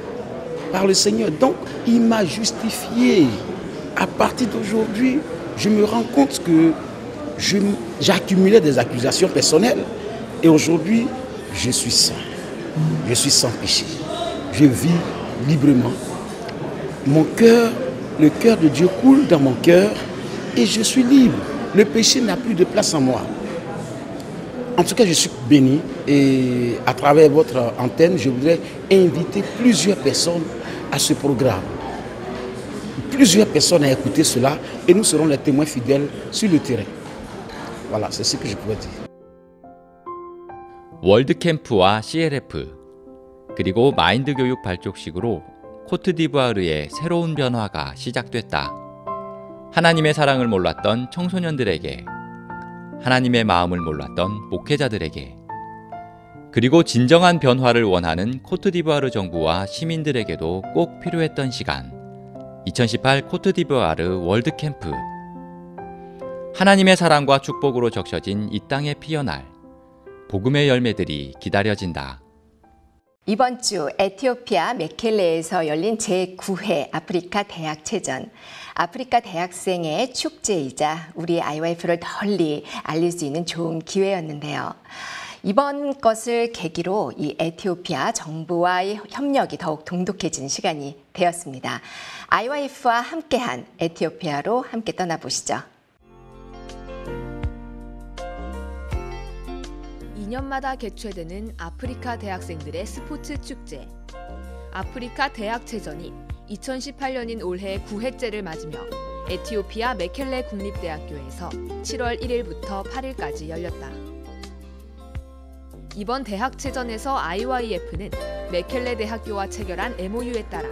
par le Seigneur. Donc, il m'a justifié. À partir d'aujourd'hui, je me rends compte que j'accumulais des accusations personnelles. Et aujourd'hui, je suis saint. Je suis sans péché. Je vis librement. Mon cœur, le cœur de Dieu coule dans mon cœur et je suis libre. Le péché n'a plus de place en moi. En tout cas, je suis béni et à travers votre antenne, je voudrais inviter plusieurs personnes à ce programme. Plusieurs personnes à écouter cela et nous serons les témoins fidèles sur le terrain. Voilà, c'est ce que je pourrais dire. 월드캠프와 CLF 그리고 마인드 교육 발족식으로 코트디부아르의 새로운 변화가 시작됐다. 하나님의 사랑을 몰랐던 청소년들에게, 하나님의 마음을 몰랐던 목회자들에게, 그리고 진정한 변화를 원하는 코트디부아르 정부와 시민들에게도 꼭 필요했던 시간. 2018 코트디부아르 월드캠프. 하나님의 사랑과 축복으로 적셔진 이 땅에 피어날 복음의 열매들이 기다려진다. 이번 주 에티오피아 메켈레에서 열린 제9회 아프리카 대학체전. 아프리카 대학생의 축제이자 우리 IYF를 널리 알릴 수 있는 좋은 기회였는데요. 이번 것을 계기로 이 에티오피아 정부와의 협력이 더욱 돈독해진 시간이 되었습니다. IYF와 함께한 에티오피아로 함께 떠나보시죠. 2년마다 개최되는 아프리카 대학생들의 스포츠 축제. 아프리카 대학체전이 2018년인 올해 9회째를 맞으며 에티오피아 메켈레 국립대학교에서 7월 1일부터 8일까지 열렸다. 이번 대학체전에서 IYF는 메켈레 대학교와 체결한 MOU에 따라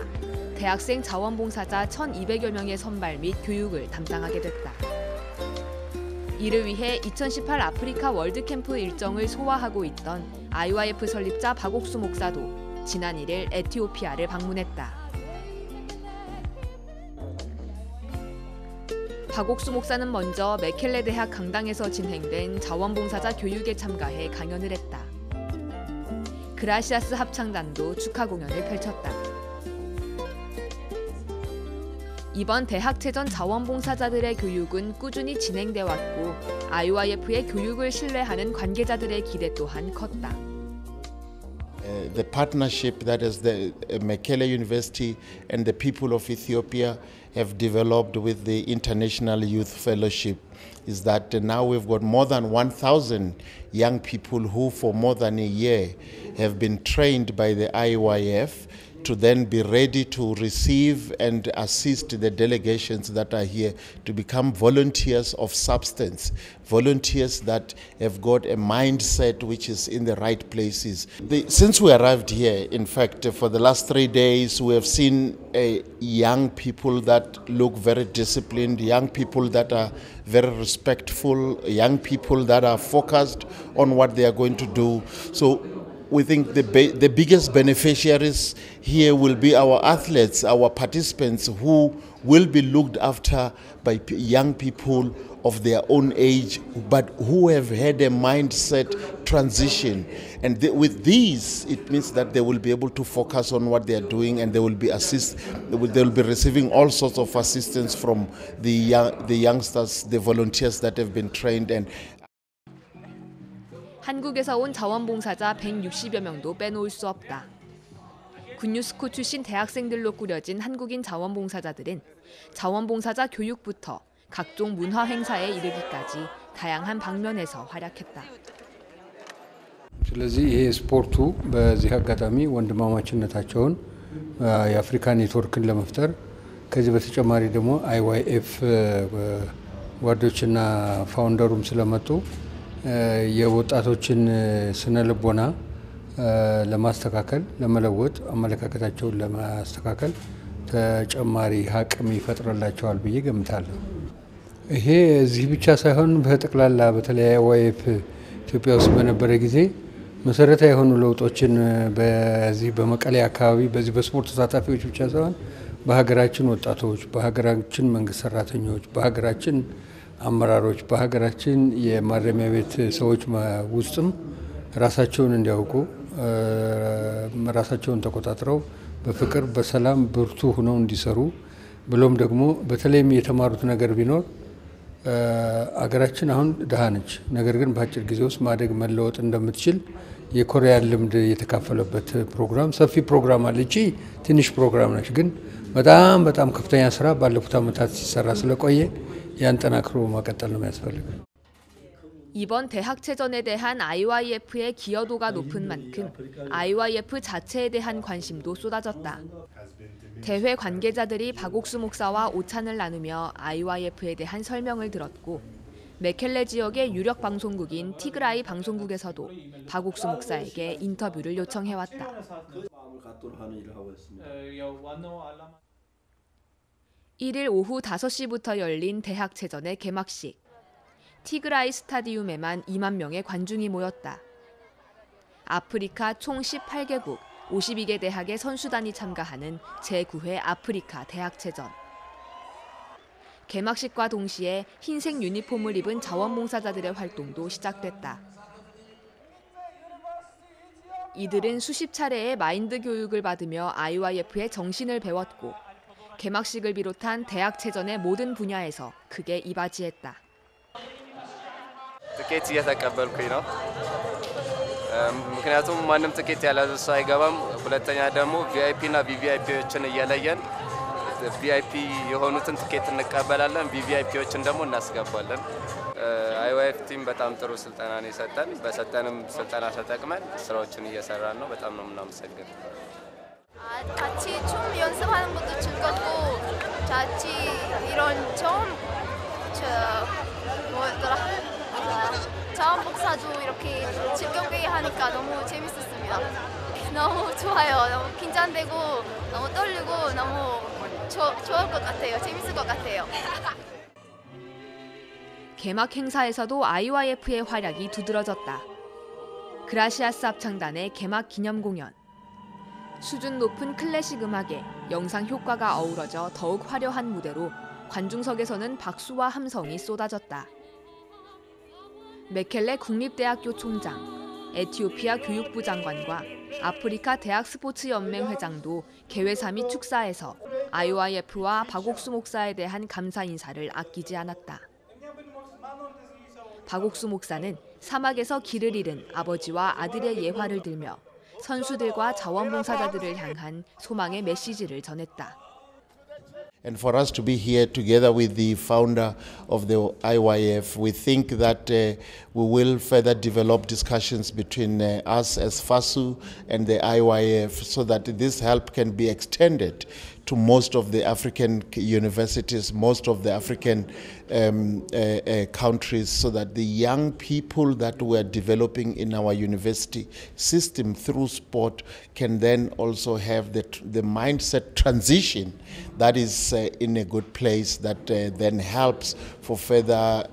대학생 자원봉사자 1,200여 명의 선발 및 교육을 담당하게 됐다. 이를 위해 2018 아프리카 월드캠프 일정을 소화하고 있던 IYF 설립자 박옥수 목사도 지난 1일 에티오피아를 방문했다. 박옥수 목사는 먼저 메켈레 대학 강당에서 진행된 자원봉사자 교육에 참가해 강연을 했다. 그라시아스 합창단도 축하 공연을 펼쳤다. 이번 대학체전 자원봉사자들의 교육은 꾸준히 진행돼 왔고 IYF의 교육을 신뢰하는 관계자들의 기대 또한 컸다. The partnership that is the Mekelle University and the people of Ethiopia have developed with the International Youth Fellowship is that now we've got more than 1,000 young people who for more than a year have been trained by the IYF to then be ready to receive and assist the delegations that are here to become volunteers of substance, volunteers that have got a mindset which is in the right places. Since we arrived here, in fact, for the last 3 days, we have seen young people that look very disciplined, young people that are very respectful, young people that are focused on what they are going to do. So we think the biggest beneficiaries here will be our athletes, our participants, who will be looked after by young people of their own age, but who have had a mindset transition. And with these, it means that they will be able to focus on what they are doing, and they will be receiving all sorts of assistance from the youngsters, the volunteers that have been trained. And 한국에서 온 자원봉사자 160여 명도 빼놓을 수 없다. 군유스코 출신 대학생들로 꾸려진 한국인 자원봉사자들은 자원봉사자 교육부터 각종 문화 행사에 이르기까지 다양한 방면에서 활약했다. ስለዚህ ይሄ ስፖርቱ በዚህ አጋጣሚ ወንድማማችነታቸውን የአፍሪካ ኔትወርክን ለመፍጠር ከዚህ በተጨማሪ ደግሞ አይዋይኤፍ ጓዶችና ፋውንደሩም ስለመጡ የወጣቶችን ስነ ልቦና ለማስተካከል ለመለወጥ አመለካከታቸውን ለማስተካከል ተጨማሪ አቅም ይፈጥርላቸዋል ብዬ ገምታለሁ። ይሄ እዚህ ብቻ ሳይሆን በጠቅላላ በተለይ አይዋይኤፍ ኢትዮጵያ ውስጥ በነበረ ጊዜ መሰረታዊ የሆኑ ለውጦችን በዚህ በመቀሌ አካባቢ በዚህ በስፖርት ተሳታፊዎች ብቻ ሳይሆን በሀገራችን ወጣቶች፣ በሀገራችን መንግስት ሰራተኞች፣ በሀገራችን አመራሮች፣ በሀገራችን የማረሚያ ቤት ሰዎች ውስጥም ራሳቸውን እንዲያውቁ ራሳቸውን ተቆጣጥረው በፍቅር በሰላም ብርቱ ሆነው እንዲሰሩ ብሎም ደግሞ በተለይም የተማሩት ነገር ቢኖር አገራችን አሁን ደሃ ነች፣ ነገር ግን በአጭር ጊዜ ውስጥ ማደግ መለወጥ እንደምትችል የኮሪያ ልምድ የተካፈለበት ፕሮግራም ሰፊ ፕሮግራም አለ። እቺ ትንሽ ፕሮግራም ነች፣ ግን በጣም ከፍተኛ ስራ ባለፉት ዓመታት ሲሰራ ስለቆየ ያን ጠናክሮ መቀጠል ነው የሚያስፈልገው። 이번 대학체전에 대한 IYF의 기여도가 높은 만큼 IYF 자체에 대한 관심도 쏟아졌다. 대회 관계자들이 박옥수 목사와 오찬을 나누며 IYF에 대한 설명을 들었고 메켈레 지역의 유력 방송국인 티그라이 방송국에서도 박옥수 목사에게 인터뷰를 요청해왔다. 1일 오후 5시부터 열린 대학체전의 개막식. 티그라이 스타디움에만 2만 명의 관중이 모였다. 아프리카 총 18개국 52개 대학의 선수단이 참가하는 제9회 아프리카 대학체전. 개막식과 동시에 흰색 유니폼을 입은 자원봉사자들의 활동도 시작됐다. 이들은 수십 차례의 마인드 교육을 받으며 IYF의 정신을 배웠고 개막식을 비롯한 대학체전의 모든 분야에서 크게 이바지했다. ትኬት እየተቀበልኩኝ ነው። ምክንያቱም ማንም ትኬት ያለያዘ ሰው አይገባም። ሁለተኛ ደግሞ ቪአይፒ እና ቪቪአይፒዎችን እየለየን ቪአይፒ የሆኑትን ትኬት እንቀበላለን፣ ቪቪአይፒዎችን ደግሞ እናስገባለን። አይዋይኤፍ ቲም በጣም ጥሩ ስልጠና ነው የሰጠን። በሰጠንም ስልጠና ተጠቅመን ስራዎችን እየሰራን ነው። በጣም ነው የምናመሰግነው። 같이 춤 연습하는 것도 즐겁고 같이 이런 처음 뭐였더라? 자원봉사도 이렇게 즐겁게 하니까 너무 재밌었습니다. 너무 좋아요. 너무 긴장되고 너무 떨리고 너무 좋을 것 같아요. 재밌을 것 같아요. 개막 행사에서도 IYF의 활약이 두드러졌다. 그라시아스 합창단의 개막 기념 공연. 수준 높은 클래식 음악에 영상 효과가 어우러져 더욱 화려한 무대로 관중석에서는 박수와 함성이 쏟아졌다. 메켈레 국립대학교 총장, 에티오피아 교육부 장관과 아프리카 대학 스포츠 연맹 회장도 개회사 및 축사에서 IYF와 박옥수 목사에 대한 감사 인사를 아끼지 않았다. 박옥수 목사는 사막에서 길을 잃은 아버지와 아들의 예화를 들며 선수들과 자원봉사자들을 향한 소망의 메시지를 전했다. And for us to be here together with the founder of the IYF, we think that we will further develop discussions between us as FASU and the IYF so that this help can be extended to most of the African universities, most of the African countries, so that the young people that we're developing in our university system through sport can then also have the mindset transition that is in a good place, that then helps for further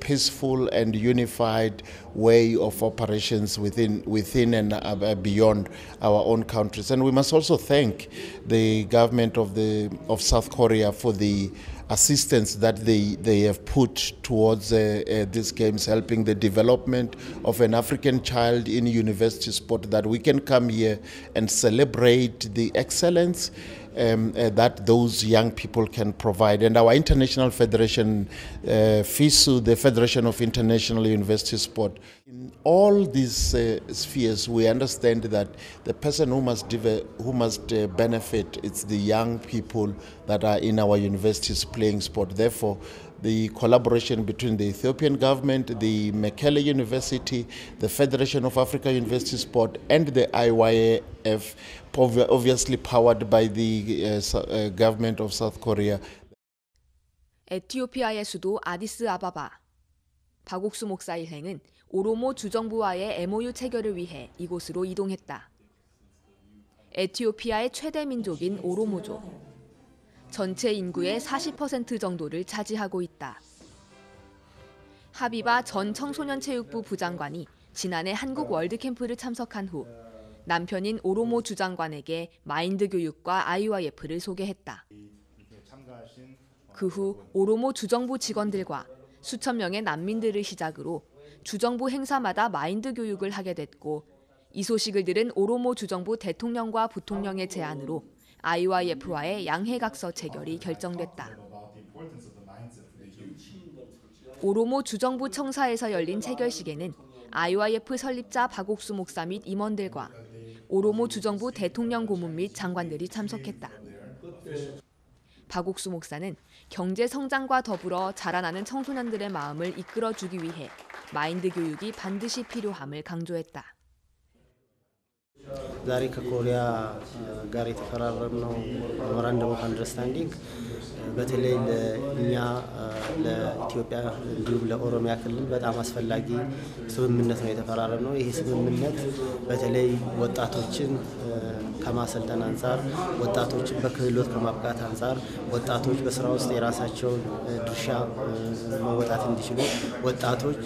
peaceful and unified way of operations within and beyond our own countries. And we must also thank the government of South Korea for the assistance that they have put towards these games, helping the development of an African child in university sport, that we can come here and celebrate the excellence that those young people can provide. And our international federation, FISU, the Federation of International University Sport, in all these spheres, we understand that the person who must benefit, it's the young people that are in our universities playing sport. Therefore, the collaboration between the Ethiopian government, the Mekelle University, the Federation of Africa University Sport, and the IYF, obviously powered by the government of South Korea. 에티오피아의 수도 아디스아바바. 박옥수 목사 일행은 오로모 주정부와의 MOU 체결을 위해 이곳으로 이동했다. 에티오피아의 최대 민족인 오로모족. 전체 인구의 40% 정도를 차지하고 있다. 하비바 전 청소년체육부 부장관이 지난해 한국 월드캠프를 참석한 후 남편인 오로모 주장관에게 마인드 교육과 IYF를 소개했다. 그 후 오로모 주정부 직원들과 수천 명의 난민들을 시작으로 주정부 행사마다 마인드 교육을 하게 됐고, 이 소식을 들은 오로모 주정부 대통령과 부통령의 제안으로 IYF와의 양해각서 체결이 결정됐다. 오로모 주정부 청사에서 열린 체결식에는 IYF 설립자 박옥수 목사 및 임원들과 오로모 주정부 대통령 고문 및 장관들이 참석했다. 박옥수 목사는 경제 성장과 더불어 자라나는 청소년들의 마음을 이끌어주기 위해 마인드 교육이 반드시 필요함을 강조했다. ዛሬ ከኮሪያ ጋር የተፈራረምነው ሜሞራንደም ኦፍ አንደርስታንዲንግ በተለይ ለእኛ ለኢትዮጵያ እንዲሁም ለኦሮሚያ ክልል በጣም አስፈላጊ ስምምነት ነው የተፈራረምነው። ይህ ስምምነት በተለይ ወጣቶችን ከማሰልጠን አንጻር፣ ወጣቶችን በክህሎት ከማብቃት አንጻር፣ ወጣቶች በስራ ውስጥ የራሳቸውን ድርሻ መወጣት እንዲችሉ፣ ወጣቶች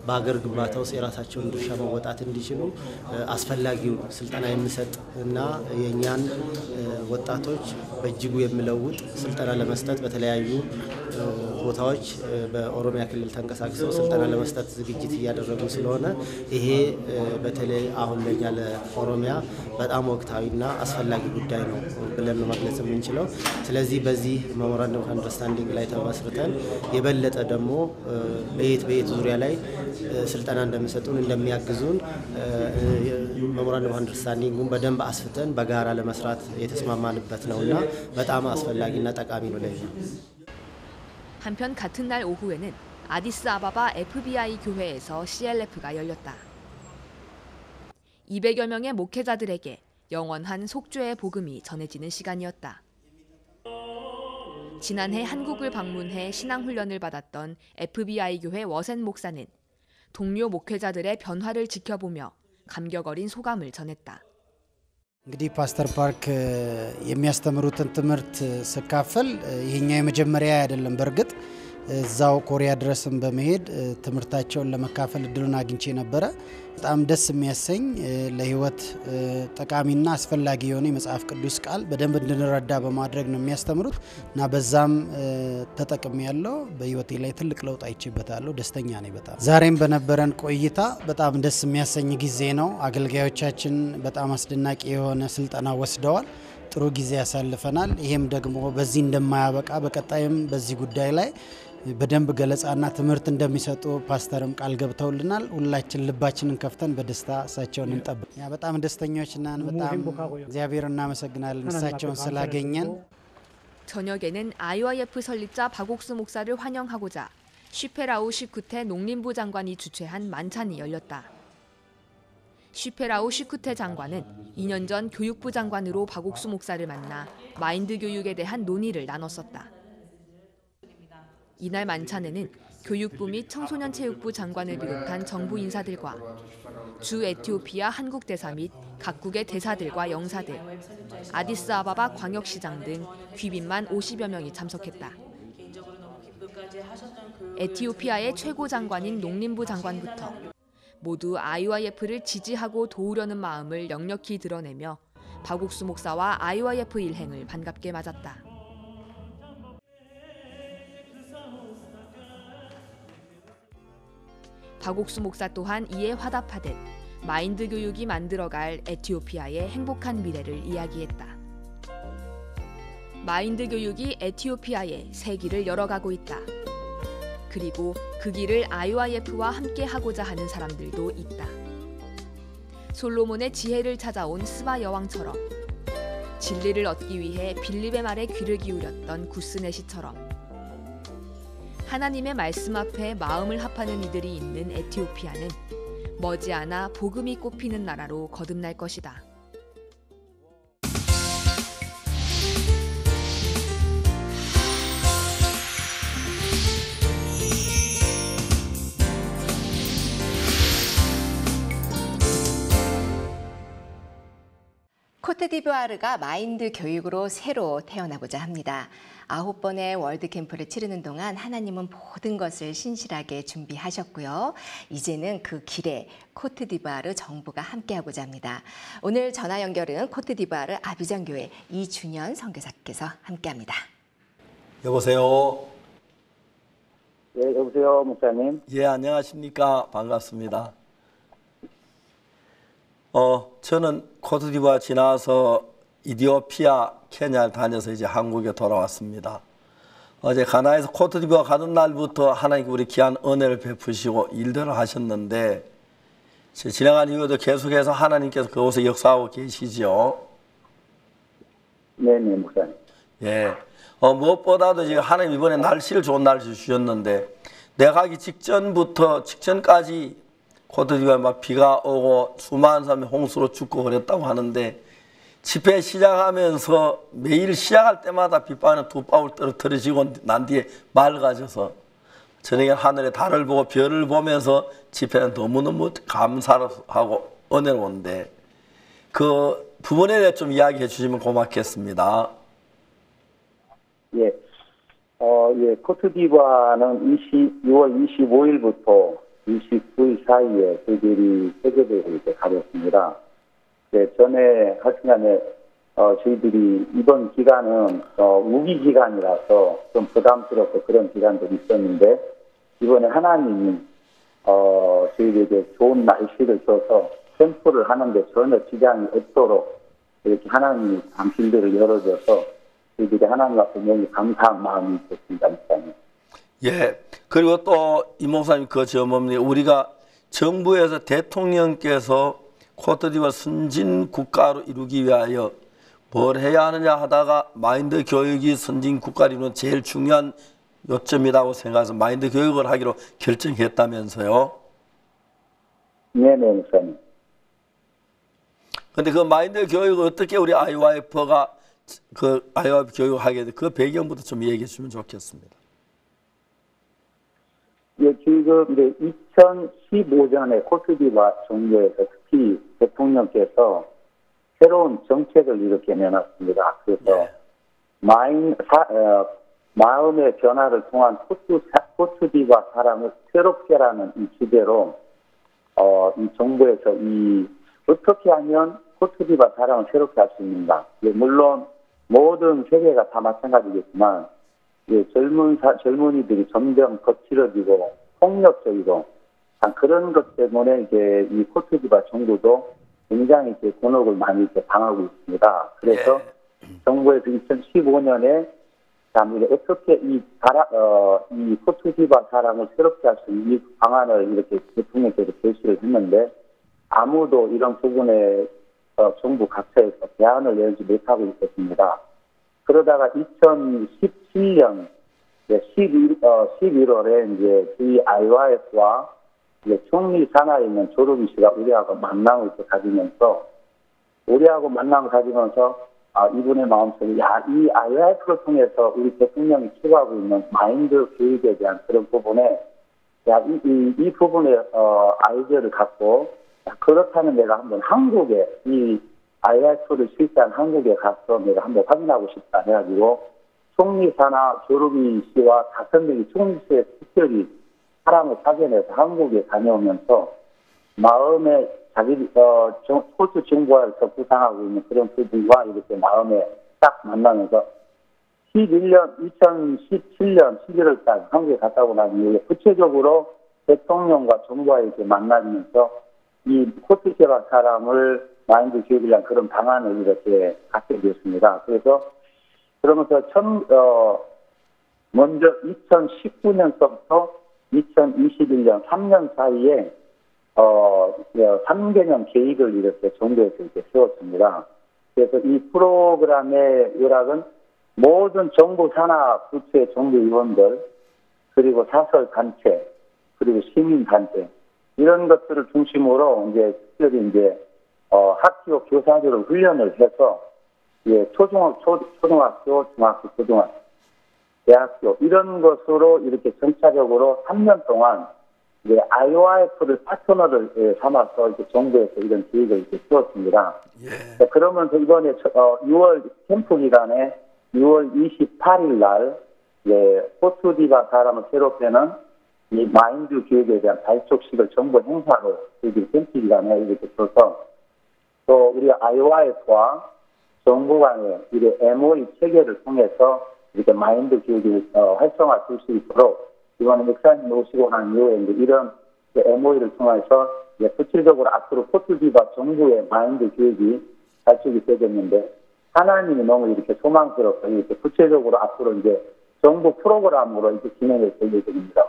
በሀገር ግንባታ ውስጥ የራሳቸውን ድርሻ መወጣት እንዲችሉ አስፈላጊው ስልጠና የሚሰጥ እና የኛን ወጣቶች በእጅጉ የሚለውጥ ስልጠና ለመስጠት በተለያዩ ቦታዎች በኦሮሚያ ክልል ተንቀሳቅሰው ስልጠና ለመስጠት ዝግጅት እያደረጉ ስለሆነ ይሄ በተለይ አሁን ለኛ ለኦሮሚያ በጣም ወቅታዊና አስፈላጊ ጉዳይ ነው ብለን መግለጽ የምንችለው። ስለዚህ በዚህ ሜሞራንደም ኦፍ አንደርስታንዲንግ ላይ ተመስርተን የበለጠ ደግሞ በየት ዙሪያ ላይ ስልጠና እንደሚሰጡን እንደሚያግዙን ሜሞራንደም ኦፍ አንደርስታንዲንጉን በደንብ አስፍተን በጋራ ለመስራት የተስማማንበት ነውና በጣም አስፈላጊና ጠቃሚ ነው ለኛ። 한편 같은 날 오후에는 아디스아바바 FBI 교회에서 CLF가 열렸다. 200여 명의 목회자들에게 영원한 속죄의 복음이 전해지는 시간이었다. 지난해 한국을 방문해 신앙훈련을 받았던 FBI 교회 워센 목사는 동료 목회자들의 변화를 지켜보며 감격 어린 소감을 전했다. እንግዲህ ፓስተር ፓርክ የሚያስተምሩትን ትምህርት ስካፈል ይሄኛ የመጀመሪያ አይደለም። በርግጥ እዛው ኮሪያ ድረስም በመሄድ ትምህርታቸውን ለመካፈል እድሉን አግኝቼ ነበር። በጣም ደስ የሚያሰኝ ለህይወት ጠቃሚና አስፈላጊ የሆነ የመጽሐፍ ቅዱስ ቃል በደንብ እንድንረዳ በማድረግ ነው የሚያስተምሩት እና በዛም ተጠቅሜ ያለው በህይወቴ ላይ ትልቅ ለውጥ አይቼበታለሁ። ደስተኛ ነኝ በጣም። ዛሬም በነበረን ቆይታ በጣም ደስ የሚያሰኝ ጊዜ ነው። አገልጋዮቻችን በጣም አስደናቂ የሆነ ስልጠና ወስደዋል። ጥሩ ጊዜ ያሳልፈናል። ይሄም ደግሞ በዚህ እንደማያበቃ በቀጣይም በዚህ ጉዳይ ላይ በደንብ ገለጻና ትምህርት እንደሚሰጡ ፓስተርም ቃል ገብተውልናል። ሁላችን ልባችንን ከፍተን በደስታ እሳቸውን እንጠብቅ። ያ በጣም ደስተኞች ነን። በጣም እግዚአብሔር እናመሰግናለን እሳቸውን ስላገኘን። 저녁에는 IYF 설립자 박옥수 목사를 환영하고자 쉬페라우 슈쿠테 농림부 장관이 주최한 만찬이 열렸다. 쉬페라우 슈쿠테 장관은 2년 전 교육부 장관으로 박옥수 목사를 만나 마인드 교육에 대한 논의를 나눴었다. 이날 만찬에는 교육부 및 청소년체육부 장관을 비롯한 정부 인사들과 주 에티오피아 한국대사 및 각국의 대사들과 영사들, 아디스아바바 광역시장 등 귀빈만 50여 명이 참석했다. 에티오피아의 최고 장관인 농림부 장관부터 모두 IYF를 지지하고 도우려는 마음을 역력히 드러내며 박옥수 목사와 IYF 일행을 반갑게 맞았다. 박옥수 목사 또한 이에 화답하듯 마인드 교육이 만들어갈 에티오피아의 행복한 미래를 이야기했다. 마인드 교육이 에티오피아에 새 길을 열어가고 있다. 그리고 그 길을 IYF와 함께 하고자 하는 사람들도 있다. 솔로몬의 지혜를 찾아온 스바 여왕처럼, 진리를 얻기 위해 빌립의 말에 귀를 기울였던 구스네시처럼, 하나님의 말씀 앞에 마음을 합하는 이들이 있는 에티오피아는 머지않아 복음이 꽃피는 나라로 거듭날 것이다. 코트디부아르가 마인드 교육으로 새로 태어나고자 합니다. 9번의 월드 캠프를 치르는 동안 하나님은 모든 것을 신실하게 준비하셨고요. 이제는 그 길에 코트디부아르 정부가 함께하고자 합니다. 오늘 전화 연결은 코트디부아르 아비장 교회 이준현 선교사께서 함께합니다. 여보세요. 네, 여보세요, 목사님. 예, 안녕하십니까. 반갑습니다. 저는 코트디부아르 지나서 이디오피아, 케냐를 다녀서 이제 한국에 돌아왔습니다. 어제 가나에서 코트디부아르 가는 날부터 하나님께 우리 귀한 은혜를 베푸시고 일들을 하셨는데 지나간 이후에도 계속해서 하나님께서 그곳에 역사하고 계시죠. 네네, 목사님. 예. 무엇보다도 지금 하나님 이번에 날씨를 좋은 날씨 주셨는데 내가 가기 직전까지 코트디부아르 막 비가 오고 수많은 사람이 홍수로 죽고 그랬다고 하는데 집회 시작하면서 매일 시작할 때마다 빗방울이 두 방울 떨어지고 난 뒤에 맑아져서 저녁에 하늘의 달을 보고 별을 보면서 집회는 너무너무 감사하고 은혜로운데 그 부분에 대해 좀 이야기해 주시면 고맙겠습니다. 예. 예, 코트디부아르는 6월 25일부터 29일 사이에 저희들이 세계대회를 이제 가렸습니다. 네, 전에 하여튼간에 저희들이 이번 기간은 우기 기간이라서 좀 부담스럽고 그런 기간들이 있었는데 이번에 하나님이 저희들에게 좋은 날씨를 줘서 캠프를 하는데 전혀 지장이 없도록 이렇게 하나님이 감실들을 열어줘서 저희들이 하나님 앞에 너무 감사한 마음이 있었습니다, 목사님. 예. 그리고 또 이 목사님 그 점은 우리가 정부에서 대통령께서 코트디부아르 선진 국가로 이루기 위하여 뭘 해야 하느냐 하다가 마인드 교육이 선진 국가로 이루는 제일 중요한 요점이라고 생각해서 마인드 교육을 하기로 결정했다면서요. 네네, 목사님. 근데 그 마인드 교육을 어떻게 우리 IYF가 그 IYF 교육을 하게 돼? 그 배경부터 좀 얘기해 주면 좋겠습니다. 예, 지금 이제 2015년에 코트디부아르 정부에서 특히 대통령께서 새로운 정책을 이렇게 내놨습니다. 그래서 마음의 변화를 통한 코트디부아르 사람을 새롭게라는 이 주제로 이 정부에서 어떻게 하면 코트디부아르 사람을 새롭게 할 수 있는가? 예, 물론 모든 세계가 다 마찬가지겠지만 예, 젊은이들이 점점 거칠어지고 폭력적이고 그런 것 때문에 이제 이 코트디부아르 정부도 굉장히 이제 곤혹을 많이 이제 당하고 있습니다. 그래서 정부에서 2015년에 어떻게 이 코트디부아르 사람을 새롭게 할 수 있는 이 방안을 이렇게 대통령께서 제시를 했는데 아무도 이런 부분에 정부 각처에서 대안을 내지 못하고 있었습니다. 그러다가 2017년 11월에 이제 저희 IYF와 이제 총리 산하에 있는 조르비 씨가 우리하고 만남을 가지면서 이분의 마음속에 이 IYF를 통해서 우리 대통령이 추구하고 있는 마인드 교육에 대한 그런 부분에 이 부분에 아이디어를 갖고 그렇다면 내가 한번 한국에 이 IYF를 실시한 한국에 가서 내가 한번 확인하고 싶다 해가지고 총리 산하 조르비 씨와 5명이 총리 씨의 특별히 사람을 파견해서 한국에 다녀오면서 마음에 자기 호주 정부에서 구상하고 있는 그런 부분과 이렇게 마음에 딱 만나면서 2017년 11월달 한국에 갔다 오고 난 이후에 구체적으로 대통령과 정부와 이렇게 만나면서 이 코트디부아르 사람을 마인드 교육을 위한 그런 방안을 이렇게 갖게 되었습니다. 그러면서 먼저 2019년서부터 2021년 3년 사이에 3개년 계획을 이렇게 정부에서 이렇게 세웠습니다. 그래서 이 프로그램의 요락은 모든 정부 산하 부처의 정부위원들, 그리고 사설단체, 그리고 시민단체, 이런 것들을 중심으로 이제 특별히 이제 학교 교사들을 훈련을 해서 초등학교, 중학교, 고등학교, 대학교 이런 것으로 이렇게 전차적으로 3년 동안 이제 IYF를 파트너를 삼아서 이렇게 정부에서 이런 계획을 이렇게 세웠습니다. 그러면서 이번에 6월 캠프 기간에 6월 28일 날 코트디부아르 사람을 새롭게는 이 마인드 교육에 대한 발족식을 정부 행사로 여기 캠프 기간에 이렇게 써서 또 우리 IYF와 정부 간의 이 MOE 체계를 통해서 이렇게 마인드 교육을 활성화될 수 있도록 이번에 목사님 오시고 난 이후에 이제 이런 MOE를 통해서 구체적으로 앞으로 코트디부아르 정부의 마인드 교육이 발족이 되겠는데 하나님이 너무 이렇게 소망스럽고 이렇게 구체적으로 앞으로 이제 정부 프로그램으로 이렇게 진행을 되게 됩니다.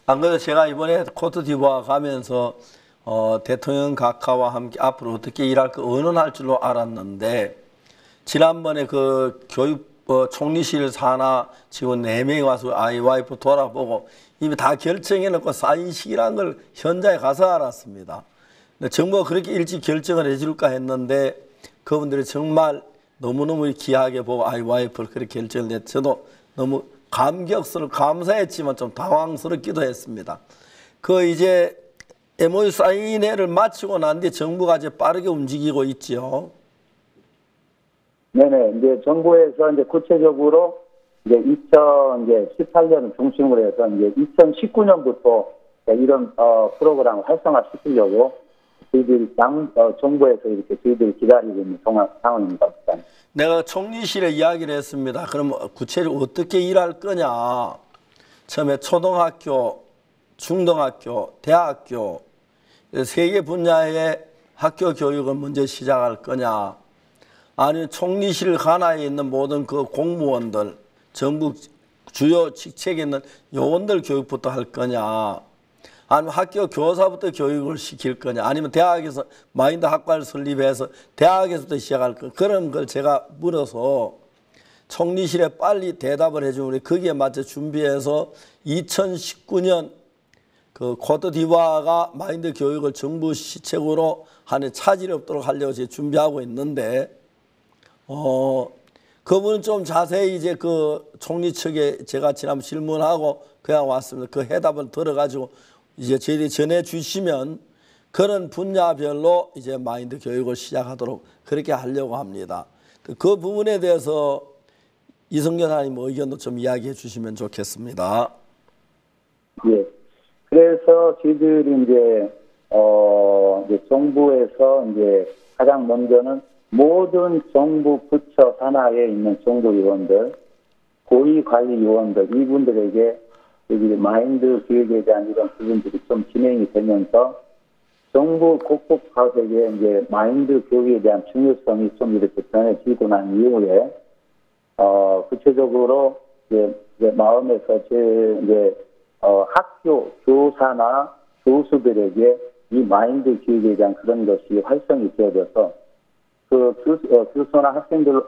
안 그래도 제가 이번에 코트디부아르 가면서 대통령 각하와 함께 앞으로 어떻게 일할 그 의논할 줄로 알았는데 지난번에 그 교육 총리실 산하 직원 4명이 와서 IYF 돌아보고 이미 다 결정해놓고 쌓인 시기란 걸 현장에 가서 알았습니다. 근데 정부가 그렇게 일찍 결정을 해줄까 했는데 그분들이 정말 너무너무 귀하게 보고 IYF를 그렇게 결정을 했 저도 너무 감사했지만 좀 당황스럽기도 했습니다. 이제 MOU 사인회를 마치고 난 뒤에 정부가 이제 빠르게 움직이고 있죠. 네네. 이제 정부에서 이제 구체적으로 이제 2018년을 중심으로 해서 이제 2019년부터 이런 프로그램을 활성화시키려고 저희들이 정부에서 이렇게 저희들이 기다리고 있는 상황입니다. 내가 총리실에 이야기를 했습니다. 그럼 구체적으로 어떻게 일할 거냐. 처음에 초등학교, 중등학교, 대학교 3개 분야의 학교 교육을 먼저 시작할 거냐. 아니면 총리실 관하에 있는 모든 그 공무원들, 정부 주요 직책에 있는 요원들 교육부터 할 거냐. 아니면 학교 교사부터 교육을 시킬 거냐. 아니면 대학에서 마인드 학과를 설립해서 대학에서부터 시작할 거냐. 그런 걸 제가 물어서 총리실에 빨리 대답을 해주면 우리 거기에 맞춰 준비해서 2019년 그 코트디부아르가 마인드 교육을 정부 시책으로 하는 차질이 없도록 하려고 지금 준비하고 있는데 그분은 좀 자세히 이제 그 총리 측에 제가 지난번 질문하고 그냥 왔습니다. 그 해답을 들어가지고 이제 저희들이 전해주시면 그런 분야별로 이제 마인드 교육을 시작하도록 그렇게 하려고 합니다. 그 부분에 대해서 이성균 하나님 의견도 좀 이야기해 주시면 좋겠습니다. 예. 그래서 저희들이 이제 정부에서 이제 가장 먼저는 모든 정부 부처 산하에 있는 정부위원들, 고위관리위원들 이분들에게 여기 마인드 교육에 대한 이런 부분들이 좀 진행이 되면서 정부 곳곳에게 이제 마인드 교육에 대한 중요성이 좀 이렇게 전해지고 난 이후에 구체적으로 이제 마음에서 학교 교사나 교수들에게 이 마인드 교육에 대한 그런 것이 활성이 되어져서 교수나 학생들,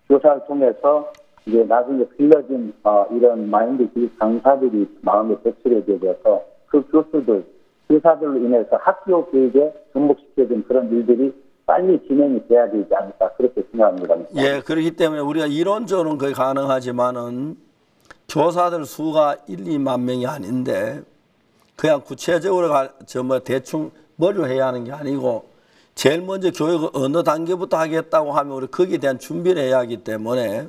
교사를 통해서 이제 나중에 길러진 이런 마인드 교육 강사들이 마음에 배출이 되어서 그 교수들, 교사들로 인해서 학교 교육에 접목시켜준 그런 일들이 빨리 진행이 돼야 되지 않을까 그렇게 생각합니다. 예, 그렇기 때문에 우리가 이론적으로는 거의 가능하지만은 교사들 수가 1, 2만 명이 아닌데 그냥 구체적으로 대충 뭐를 해야 하는 게 아니고 제일 먼저 교육을 어느 단계부터 하겠다고 하면 우리 거기에 대한 준비를 해야 하기 때문에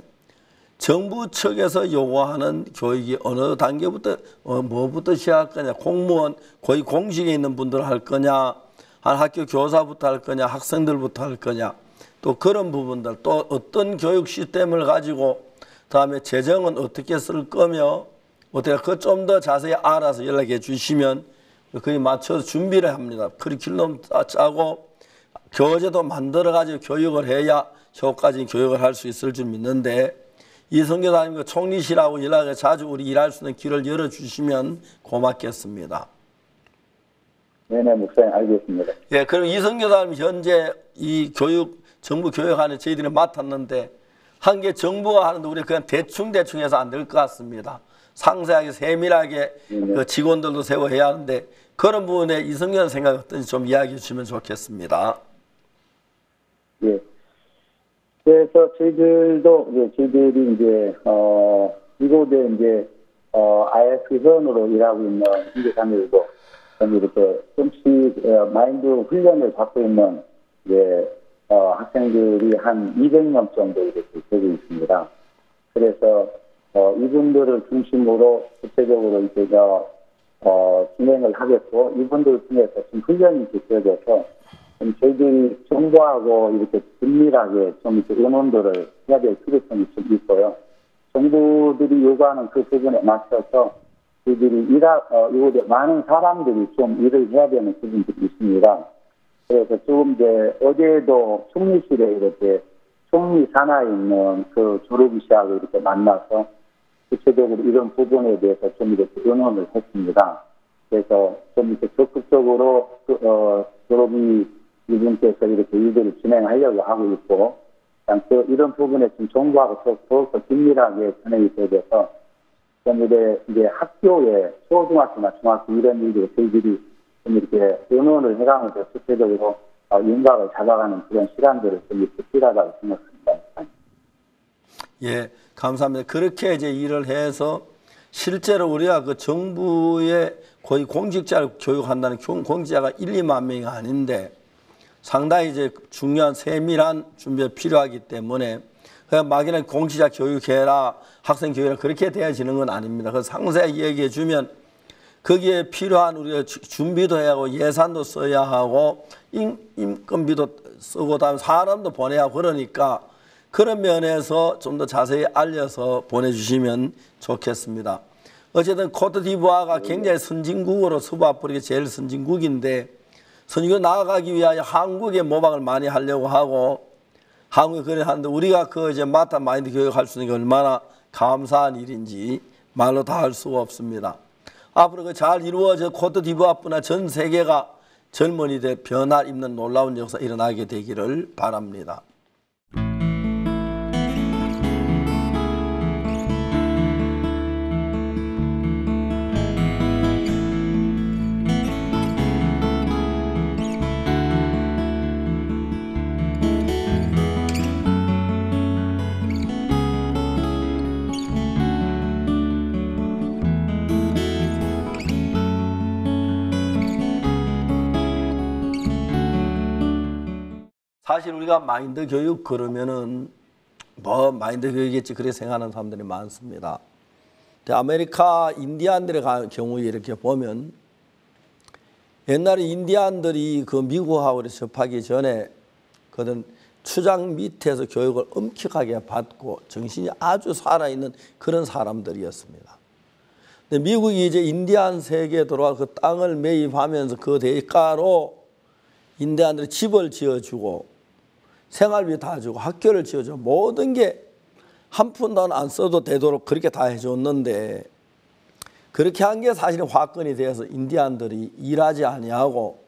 정부 측에서 요구하는 교육이 어느 단계부터 뭐부터 시작할 거냐, 공무원 거의 공직에 있는 분들 할 거냐, 한 학교 교사부터 할 거냐, 학생들부터 할 거냐, 또 그런 부분들, 또 어떤 교육 시스템을 가지고 그다음에 재정은 어떻게 쓸 거며 어떻게 그 좀 더 자세히 알아서 연락해 주시면 거기 맞춰서 준비를 합니다. 커리큘럼 짜고 교재도 만들어 가지고 교육을 해야 효과적인 교육을 할 수 있을 줄 믿는데 이성 교사님 총리실하고 연락을 자주 우리 일할 수 있는 길을 열어주시면 고맙겠습니다. 네네, 목사님 알겠습니다. 예, 그럼 이성 교사님 현재 이 교육 정부 교육하는 저희들이 맡았는데 한 게 정부가 하는데 우리 그냥 대충 해서 안 될 것 같습니다. 상세하게 세밀하게 그 직원들도 세워 해야 하는데 그런 부분에 이성 교사 생각 어떤지 좀 이야기해 주시면 좋겠습니다. 예. 그래서 저희들이 이제 이곳에 이제 IF 회원으로 일하고 있는 hinde사님들도 이렇게 좀씩 마인드 훈련을 받고 있는 이제 학생들이 한 200명 정도 이렇게 되고 있습니다. 그래서 이분들을 중심으로 구체적으로 이제 진행을 하겠고 이분들을 통해서 좀 훈련이 되어져서 저희들이 정부하고 이렇게 긴밀하게 좀 이렇게 의논들을 해야 될 필요성이 좀 있고요. 정부들이 요구하는 그 부분에 맞춰서 저희들이 이곳에 많은 사람들이 좀 일을 해야 되는 부분들이 있습니다. 그래서 조금 이제 어제도 총리실에 이렇게 총리 산하에 있는 그 졸업이시하고 이렇게 만나서 구체적으로 이런 부분에 대해서 좀 이렇게 의논을 했습니다. 그래서 좀 이렇게 적극적으로 졸업이 이분께서 이렇게 일들을 진행하려고 하고 있고, 이런 부분에 좀 정부하고 더욱더 긴밀하게 진행이 되어서, 이제 학교에 초등학교나 중학교 이런 일들을 저희들이 좀 이렇게 의논을 해가면서 구체적으로 윤곽을 잡아가는 그런 시간들을 좀 이렇게 필요하다고 생각합니다. 예, 감사합니다. 그렇게 이제 일을 해서 실제로 우리가 그 정부의 거의 공직자를 교육한다는 공직자가 1, 2만 명이 아닌데 상당히 이제 중요한 세밀한 준비가 필요하기 때문에 그냥 막연하게 공직자 교육해라, 학생 교육해라 그렇게 되어지는 건 아닙니다. 그래서 상세하게 얘기해 주면 거기에 필요한 우리가 준비도 해야 하고 예산도 써야 하고 인건비도 쓰고 다음에 사람도 보내야 하고 그러니까 그런 면에서 좀 더 자세히 알려서 보내주시면 좋겠습니다. 어쨌든 코트디부아가 굉장히 선진국으로 서부아프리카 제일 선진국인데 선진국 나아가기 위하여 한국에 모방을 많이 하려고 하고 한국에 그래 하는데 우리가 그 이제 마타 마인드 교육할 수 있는 게 얼마나 감사한 일인지 말로 다 할 수가 없습니다. 앞으로 그 잘 이루어져 코트디부아뿐만 전 세계가 젊은이들 변화 입는 놀라운 역사 일어나게 되기를 바랍니다. 사실 우리가 마인드 교육 그러면은 뭐 마인드 교육이겠지 그렇게 생각하는 사람들이 많습니다. 아메리카 인디안들의 경우에 이렇게 보면 옛날에 인디안들이 그 미국하고 접하기 전에 그런 추장 밑에서 교육을 엄격하게 받고 정신이 아주 살아있는 그런 사람들이었습니다. 근데 미국이 이제 인디안 세계에 들어와 그 땅을 매입하면서 그 대가로 인디안들이 집을 지어주고 생활비 다 주고 학교를 지어주고 모든 게 한 푼도 안 써도 되도록 그렇게 다 해줬는데 그렇게 한 게 사실은 화권이 되어서 인디안들이 일하지 아니하고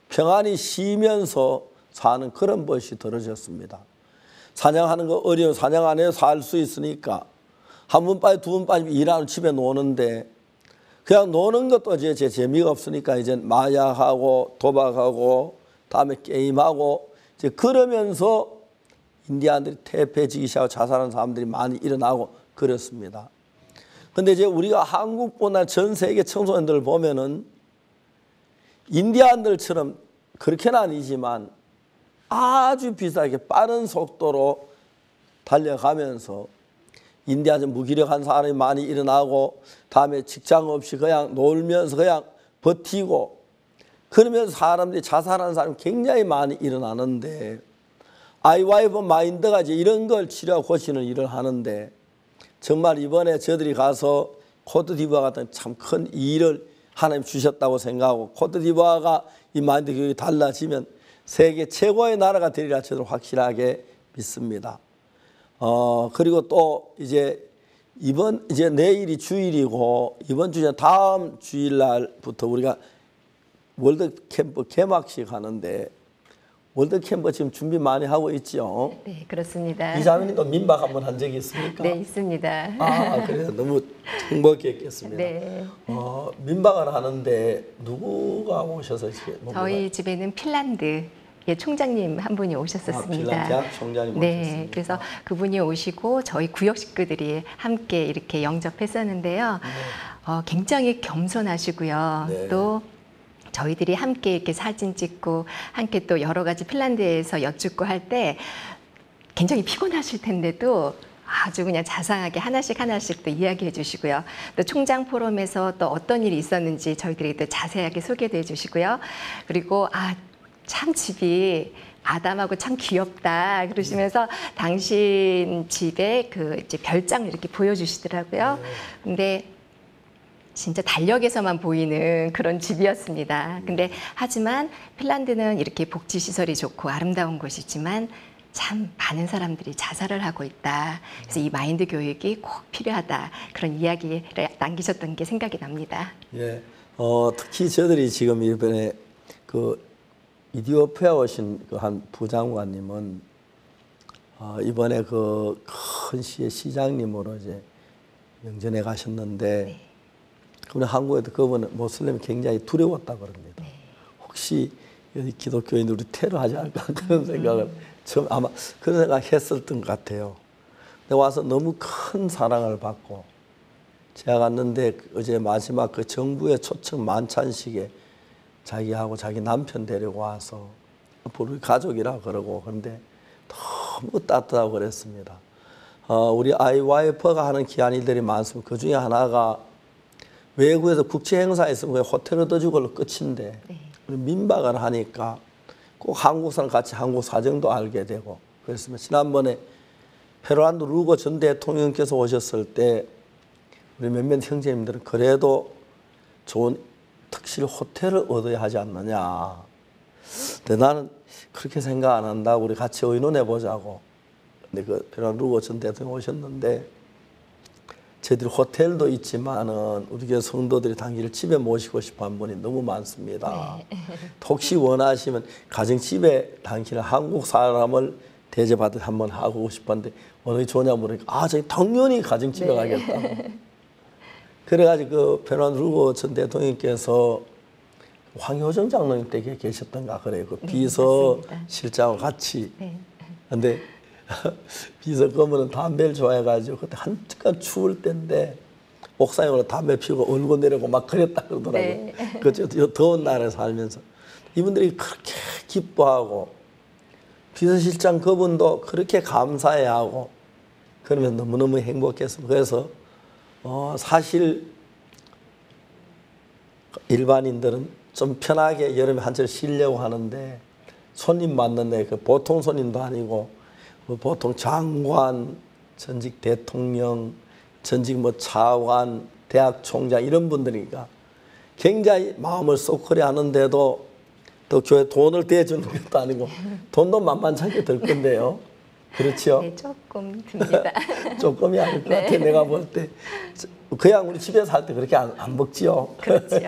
평안히 쉬면서 사는 그런 것이 들어졌습니다. 사냥하는 거 어려운 사냥 안 해서 살 수 있으니까 한 번 빠지고 두 번 빠지고 일하는 집에 노는데 그냥 노는 것도 이제 제 재미가 없으니까 이제 마약하고 도박하고 다음에 게임하고 이제 그러면서 인디안들이 퇴폐지기 시작하고 자살하는 사람들이 많이 일어나고 그렇습니다. 근데 이제 우리가 한국보다 전 세계 청소년들을 보면은 인디안들처럼 그렇게는 아니지만 아주 비슷하게 빠른 속도로 달려가면서 인디안은 무기력한 사람이 많이 일어나고 다음에 직장 없이 그냥 놀면서 그냥 버티고 그러면서 사람들이 자살하는 사람이 굉장히 많이 일어나는데 아이와이브 마인드가 이제 이런 걸 치료하고 고치는 일을 하는데 정말 이번에 저들이 가서 코트디부아 같은 참 큰 일을 하나님 주셨다고 생각하고 코트디부아가 이 마인드 교육이 달라지면 세계 최고의 나라가 되리라 저는 확실하게 믿습니다. 그리고 또 이제 이제 내일이 주일이고 이번 주에 다음 주일날부터 우리가 월드 캠프 개막식 하는데 월드 캠프 지금 준비 많이 하고 있죠? 네, 그렇습니다. 이사님도 민박 한번 한 적이 있습니까? 네, 있습니다. 아, 그래서 너무 행복했겠습니다. 네. 민박을 하는데 누구가 오셔서 저희 집에는 핀란드 총장님 한 분이 오셨었습니다. 핀란드 대학 총장님 네, 오셨습니다. 그래서 그분이 오시고 저희 구역 식구들이 함께 이렇게 영접했었는데요. 굉장히 겸손하시고요. 네. 또 저희들이 함께 이렇게 사진 찍고 함께 또 여러 가지 핀란드에서 여쭙고 할 때 굉장히 피곤하실 텐데도 아주 그냥 자상하게 하나씩 또 이야기해 주시고요. 또 총장 포럼에서 또 어떤 일이 있었는지 저희들이 또 자세하게 소개도 해 주시고요. 그리고 참 집이 아담하고 참 귀엽다 그러시면서 당신 집에 그 이제 별장을 이렇게 보여주시더라고요. 근데 진짜 달력에서만 보이는 그런 집이었습니다. 근데 하지만 핀란드는 이렇게 복지 시설이 좋고 아름다운 곳이지만 참 많은 사람들이 자살을 하고 있다. 그래서 이 마인드 교육이 꼭 필요하다. 그런 이야기를 남기셨던 게 생각이 납니다. 예, 특히 저들이 지금 이번에 그 이디오피아 오신 그 한 부장관님은 이번에 그 큰 시의 시장님으로 이제 명전에 가셨는데 네. 그분 한국에도 그분은 모슬림이 굉장히 두려웠다 그럽니다. 네. 혹시 여기 기독교인들이 우리 테러하지 않을까 그런 생각을 처음 아마 그런 생각했었던 것 같아요. 근데 와서 너무 큰 사랑을 받고 제가 갔는데 어제 마지막 그 정부의 초청 만찬식에 자기하고 자기 남편 데리고 와서 우리 가족이라 그러고 그런데 너무 따뜻하고 그랬습니다. 우리 아이와이프가 하는 귀한 일들이 많습니다. 그 중에 하나가 외국에서 국제 행사에 있으면 호텔 얻어주고 걸로 끝인데 우리 민박을 하니까 꼭 한국 사람 같이 한국 사정도 알게 되고 그랬습니다. 지난번에 페르난도 루고 전 대통령께서 오셨을 때 우리 몇몇 형제님들은 그래도 좋은 특실 호텔을 얻어야 하지 않느냐. 근데 나는 그렇게 생각 안 한다고 우리 같이 의논해 보자고. 근데 그 페르난도 루고 전 대통령 오셨는데 저희들이 호텔도 있지만은 우리 교회 성도들이 당신을 집에 모시고 싶어 하는 분이 너무 많습니다. 네. 혹시 원하시면 가정집에 당신을 한국 사람을 대접하듯 한번 하고 싶었는데 어느 좋냐 물으니까 저희 당연히 가정집에 네. 가겠다. 그래가지고 그 페르난도 루고 전 대통령께서 황효정 장로님 때 계셨던가 그래요. 그 비서실장과 같이. 근데 비서 그분은 담배를 좋아해가지고 그때 한참 추울 때인데 옥상에 올라 담배 피우고 얼굴 내리고 막 그랬다 그러더라고요. 네. 그 더운 나라에 살면서 이분들이 그렇게 기뻐하고 비서실장 그분도 그렇게 감사해하고 그러면 너무너무 행복했습니다. 그래서 사실 일반인들은 좀 편하게 여름에 한철 쉬려고 하는데 손님 맞는데 그 보통 손님도 아니고 보통 장관, 전직 대통령, 전직 차관, 대학 총장 이런 분들이니까 굉장히 마음을 쏙그려 하는데도 또 교회 돈을 대주는 것도 아니고 돈도 만만찮게 들 건데요. 그렇죠? 네, 조금 듭니다. 조금이 아닐 것 같아. 내가 볼 때. 그냥 우리 집에서 할 때 그렇게 안 먹지요. 그렇죠.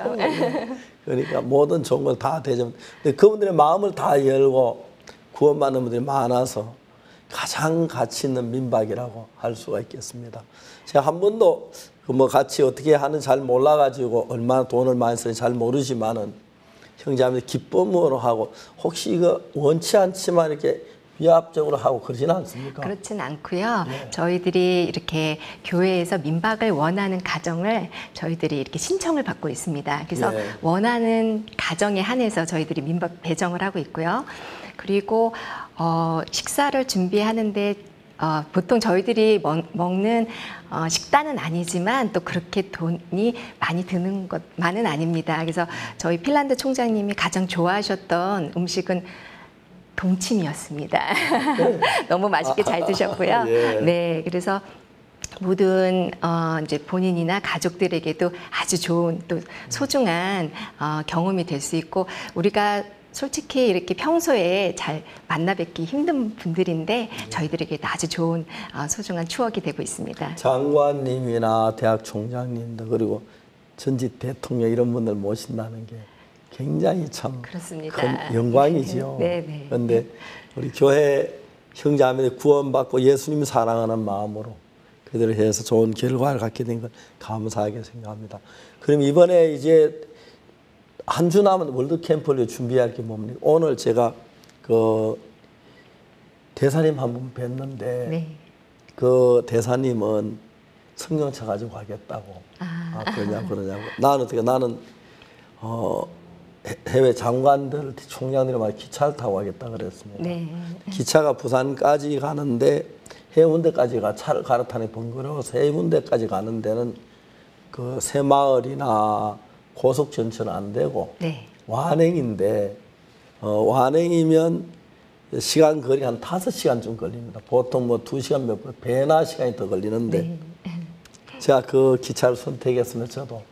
그러니까 모든 좋은 걸 다 대접. 근데 그분들의 마음을 다 열고 구원받는 분들이 많아서 가장 가치 있는 민박이라고 할 수가 있겠습니다. 제가 한 번도 뭐 같이 어떻게 하는지 잘 몰라가지고 얼마나 돈을 많이 쓰는지 잘 모르지만은 형제자매들 기쁨으로 하고 혹시 이거 원치 않지만 이렇게 위압적으로 하고 그러지는 않습니까? 그렇진 않고요. 저희들이 이렇게 교회에서 민박을 원하는 가정을 저희들이 이렇게 신청을 받고 있습니다. 그래서 원하는 가정에 한해서 저희들이 민박 배정을 하고 있고요. 그리고 식사를 준비하는데 보통 저희들이 먹는 식단은 아니지만 또 그렇게 돈이 많이 드는 것만은 아닙니다. 그래서 저희 핀란드 총장님이 가장 좋아하셨던 음식은 동치미였습니다. 너무 맛있게 잘 드셨고요. 네, 그래서 모든 이제 본인이나 가족들에게도 아주 좋은 또 소중한 경험이 될 수 있고 우리가 솔직히 이렇게 평소에 잘 만나 뵙기 힘든 분들인데 저희들에게도 아주 좋은 소중한 추억이 되고 있습니다. 장관님이나 대학 총장님들 그리고 전직 대통령 이런 분들 모신다는 게 굉장히 참 큰 영광이지요. 그런데 우리 교회 형제자매들 구원받고 예수님 사랑하는 마음으로 그대로 해서 좋은 결과를 갖게 된 건 감사하게 생각합니다. 그럼 이번에 이제 한 주 남은 월드 캠프를 준비할 게 뭡니까? 오늘 제가 그 대사님 한 분 뵀는데 그 대사님은 성경차 가지고 가겠다고. 그러냐고. 나는 해외 장관들, 총장들이 막 기차를 타고 가겠다 그랬습니다. 기차가 부산까지 가는데 해운대까지가 차를 갈아타니 번거로워서 해운대까지 가는 데는 그 새마을이나 고속 전철은 안 되고 완행인데 완행이면 시간 거리 한 5시간쯤 걸립니다. 보통 뭐 2시간 몇 분, 배나 시간이 더 걸리는데 제가 그 기차를 선택했으면 저도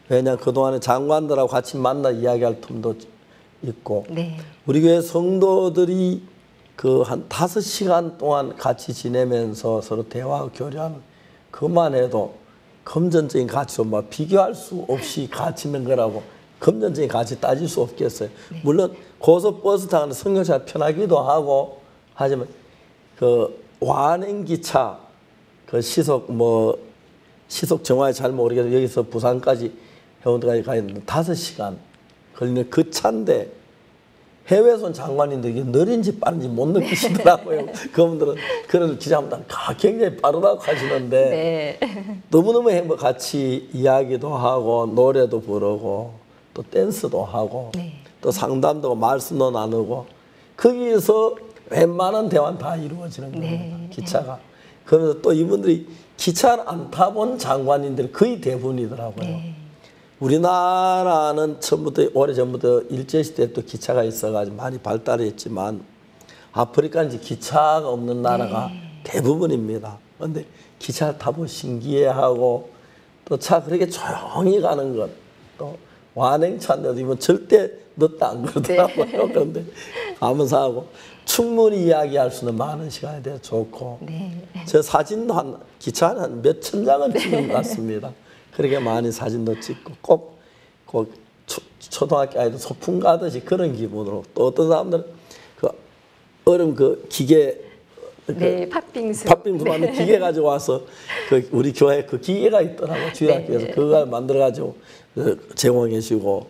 왜냐하면 그동안에 장관들하고 같이 만나 이야기할 틈도 있고 우리 교회 성도들이 그 한 5시간 동안 같이 지내면서 서로 대화하고 교류하는 그것만 해도 금전적인 가치로 막 비교할 수 없이 가치 있는 거라고 금전적인 가치 따질 수 없겠어요. 물론 고속버스 타는 성경차가 편하기도 하고 하지만 그 완행기차 그 시속 정확히 잘 모르겠어요. 여기서 부산까지 해운대까지 가 있는데 5시간 걸리는 그 차인데 해외선 장관인데 이게 느린지 빠른지 못 느끼시더라고요. 그분들은 그런 기자분들 굉장히 빠르다고 하시는데 너무너무 행복 같이 이야기도 하고 노래도 부르고 또 댄스도 하고 또 상담도 말씀도 나누고 거기서 웬만한 대화는 다 이루어지는 겁니다. 기차가. 그러면서 또 이분들이 기차를 안 타본 장관인들이 거의 대부분이더라고요. 우리나라는 오래전부터 일제시대 또 기차가 있어가지고 많이 발달했지만 아프리카는 이제 기차가 없는 나라가 대부분입니다. 그런데 기차를 타고 신기해하고 또 차 그렇게 조용히 가는 것, 또 완행차인데도 이건 절대 늦다 안 그러더라고요. 그런데 감사하고 충분히 이야기할 수 있는 많은 시간이 돼서 좋고 저 사진도 기차 한 몇천 장은 찍은 것 같습니다. 그렇게 많이 사진도 찍고 꼭 초등학교 아이들 소풍 가듯이 그런 기분으로 또 어떤 사람들은 그 얼음 그 기계 팥빙수 하는 기계 가지고 와서 그 우리 교회 그 기계가 있더라고 주일학교에서 그걸 만들어 가지고 제공해 주고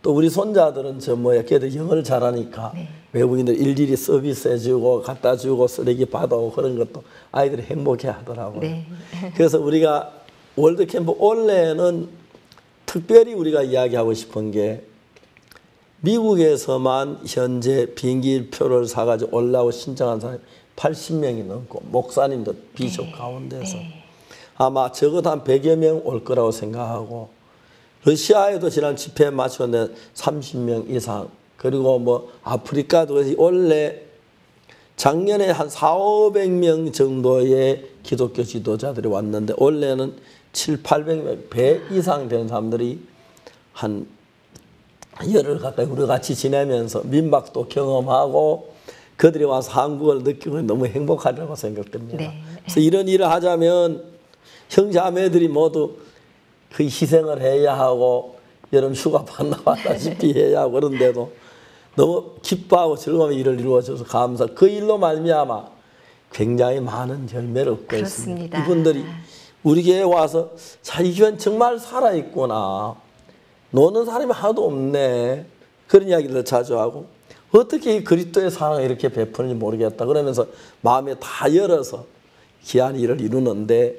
또 우리 손자들은 걔들 영어를 잘하니까 외국인들 일일이 서비스해 주고 갖다 주고 쓰레기 받아오고 그런 것도 아이들이 행복해 하더라고요. 그래서 우리가 월드캠프 올해는 특별히 우리가 이야기하고 싶은 게 미국에서만 현재 비행기표를 사가지고 올라오고 신청한 사람이 80명이 넘고 목사님도 비숍 가운데서 아마 적어도 한 100여 명 올 거라고 생각하고 러시아에도 지난 집회에 맞췄는데 30명 이상 그리고 뭐 아프리카도 원래 작년에 한 400~500명 정도의 기독교 지도자들이 왔는데 원래는 700~800명 배 이상 되는 사람들이 한 열흘 가까이 우리 같이 지내면서 민박도 경험하고 그들이 와서 한국을 느끼고 너무 행복하다고 생각됩니다. 그래서 이런 일을 하자면 형제자매들이 모두 그 희생을 해야 하고 여름 휴가 나왔다시피 해야 하고 그런데도 너무 기뻐하고 즐거운 일을 이루어줘서 감사. 그 일로 말미암아 굉장히 많은 열매를 얻고 있습니다. 이분들이 우리 교회에 와서 자, 이 교회는 정말 살아있구나. 노는 사람이 하나도 없네. 그런 이야기를 자주 하고 어떻게 이 그리스도의 사랑을 이렇게 베푸는지 모르겠다. 그러면서 마음에 다 열어서 귀한 일을 이루는데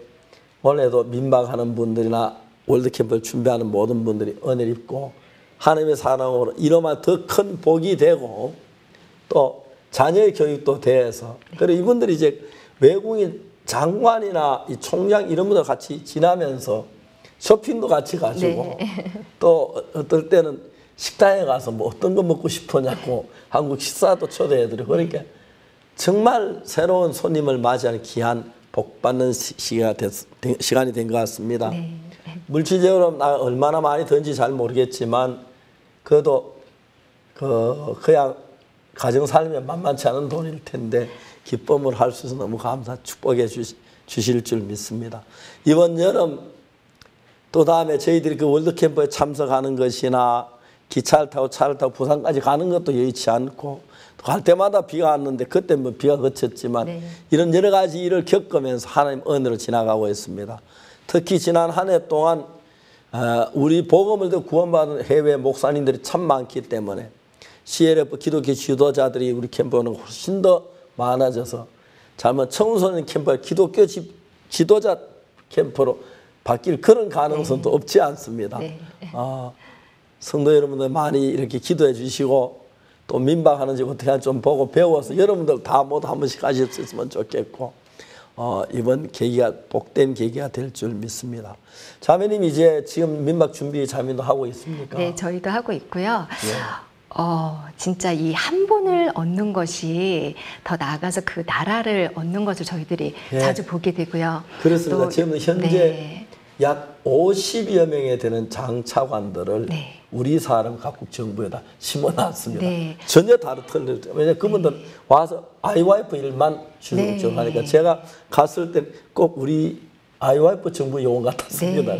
올해도 민박하는 분들이나 월드캠프를 준비하는 모든 분들이 은혜를 입고 하나님의 사랑으로 이러면 더 큰 복이 되고 또 자녀의 교육도 돼서 그리고 이분들이 이제 외국인 장관이나 이 총장 이런 분들 같이 지나면서 쇼핑도 같이 가지고 또 어떨 때는 식당에 가서 뭐 어떤 거 먹고 싶으냐고 한국 식사도 초대해드리고 그러니까 정말 새로운 손님을 맞이하는 귀한 복받는 시간이 된 것 같습니다. 물질적으로 나 얼마나 많이 든지 잘 모르겠지만 그래도 그냥 가정 살면 만만치 않은 돈일 텐데 기쁨을 할 수 있어서 너무 감사 축복해 주실 줄 믿습니다. 이번 여름 또 다음에 저희들이 그 월드캠프에 참석하는 것이나 기차를 타고 차를 타고 부산까지 가는 것도 여의치 않고 갈 때마다 비가 왔는데 그때 뭐 비가 그쳤지만 이런 여러 가지 일을 겪으면서 하나님 은혜로 지나가고 있습니다. 특히 지난 한 해 동안 우리 복음을 더 구원받은 해외 목사님들이 참 많기 때문에 CLF 기독교 지도자들이 우리 캠프는 훨씬 더 많아져서 잘못 청소년 캠프가 기독교 지도자 캠프로 바뀔 그런 가능성도 없지 않습니다. 성도 여러분들 많이 이렇게 기도해 주시고 또 민박하는지 어떻게 하는지 좀 보고 배워서 여러분들 다 모두 한 번씩 하실 수 있으면 좋겠고 이번 계기가 복된 계기가 될 줄 믿습니다. 자매님 이제 지금 민박 준비 자매도 하고 있습니까? 네, 저희도 하고 있고요. 진짜 이 한 분을 얻는 것이 더 나아가서 그 나라를 얻는 것을 저희들이 자주 보게 되고요. 그렇습니다. 지금 현재 약 50여 명에 되는 장차관들을 우리 사람 각국 정부에다 심어놨습니다. 전혀 틀려요. 왜냐하면 그분들 와서 아이와이프 일만 주로 하니까 제가 갔을 때 꼭 우리 아이와이프 정부 요원 같았습니다.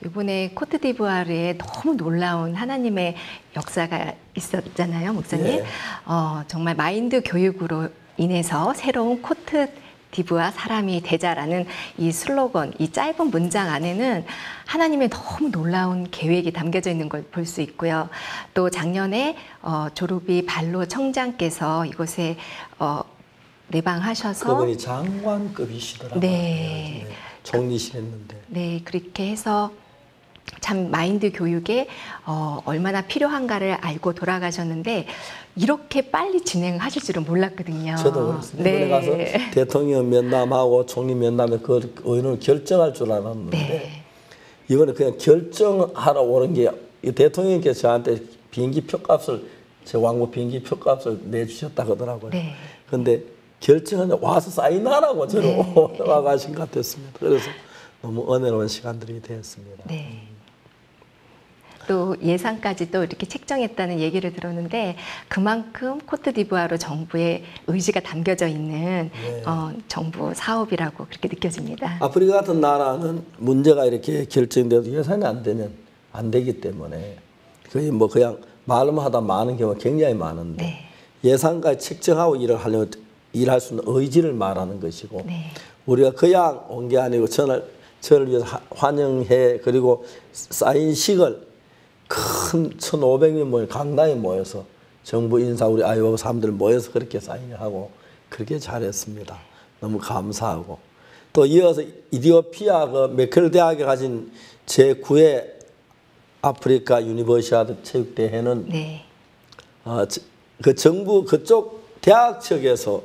이번에 코트디부아르에 너무 놀라운 하나님의 역사가 있었잖아요, 목사님. 정말 마인드 교육으로 인해서 새로운 코트디부아 사람이 되자라는 이 슬로건, 이 짧은 문장 안에는 하나님의 너무 놀라운 계획이 담겨져 있는 걸 볼 수 있고요. 또 작년에 조루비 발로 청장께서 이곳에 내방하셔서 그분이 장관급이시더라고요. 총리실했는데. 네, 그렇게 해서 참 마인드 교육에 얼마나 필요한가를 알고 돌아가셨는데 이렇게 빨리 진행하실 줄은 몰랐거든요. 저도 그렇습니다. 이번에 가서 대통령 면담하고 총리 면담에 그 의논을 결정할 줄 알았는데 이번에 그냥 결정하러 오는 게 대통령께서 저한테 비행기 표값을 제 왕복 비행기 표값을 내주셨다 그러더라고요. 그런데 결정은 와서 사인하라고 저를 와가신 것 같았습니다. 그래서 너무 은혜로운 시간들이 되었습니다. 또 예산까지 또 이렇게 책정했다는 얘기를 들었는데 그만큼 코트디부아르 정부의 의지가 담겨져 있는 정부 사업이라고 그렇게 느껴집니다. 아프리카 같은 나라는 문제가 이렇게 결정돼도 예산이 안 되면 안 되기 때문에 거의 뭐 그냥 말만 하다 마는 경우가 굉장히 많은데 예산까지 책정하고 일할 수 있는 의지를 말하는 것이고 우리가 그냥 온 게 아니고 저를 위해서 환영회 그리고 사인식을 큰 1,500명 모여 강당에 모여서 정부 인사 우리 아이오브 사람들 모여서 그렇게 사인하고 그렇게 잘했습니다. 너무 감사하고 또 이어서 이디오피아 그 메켈 대학에 가진 제9회 아프리카 유니버시아드 체육대회는 그 정부 그쪽 대학 측에서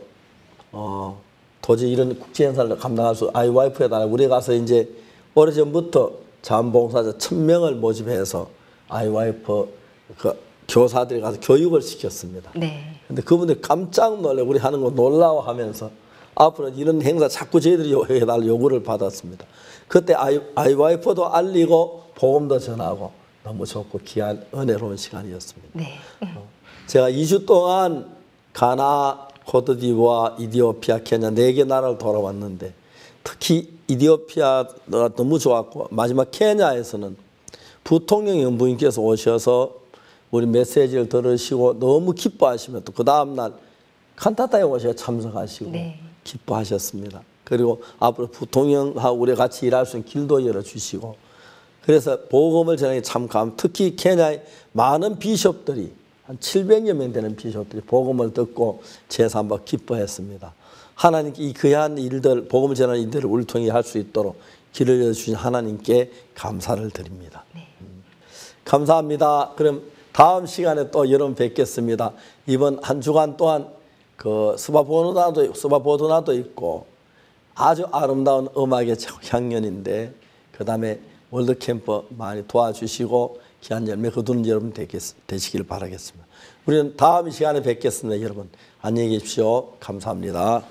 도저히 이런 국제 행사를 감당할 수 아이와이프에 따라 우리 가서 이제 오래전부터 자원봉사자 1,000명을 모집해서 아이와이프 그 교사들이 가서 교육을 시켰습니다. 근데 그분들이 깜짝 놀래 우리 하는 거 놀라워하면서 앞으로 이런 행사 자꾸 저희들이 해달라고 요구를 받았습니다. 그때 아이와이프도 알리고 복음도 전하고 너무 좋고 귀한 은혜로운 시간이었습니다. 제가 2주 동안 가나, 코트디부아, 이디오피아, 케냐 4개 나라를 돌아왔는데 특히 이디오피아가 너무 좋았고 마지막 케냐에서는 부통령 연부인께서 오셔서 우리 메시지를 들으시고 너무 기뻐하시면 또 그 다음날 칸타타에 오셔서 참석하시고 네. 기뻐하셨습니다. 그리고 앞으로 부통령하고 우리 같이 일할 수 있는 길도 열어주시고 그래서 복음을 전하기 참 특히 케냐의 많은 비숍들이 한 700여 명 되는 비숍들이 복음을 듣고 제3박 기뻐했습니다. 하나님께 이 귀한 일들, 복음을 전하는 일들을 우리 통해 할 수 있도록 길을 열어주신 하나님께 감사를 드립니다. 네. 감사합니다. 그럼 다음 시간에 또 여러분 뵙겠습니다. 이번 한 주간 또한 그 스바보드나도 있고 아주 아름다운 음악의 향연인데 그 다음에 월드캠프 많이 도와주시고 귀한 열매 거두는 여러분 되시길 바라겠습니다. 우리는 다음 시간에 뵙겠습니다. 여러분 안녕히 계십시오. 감사합니다.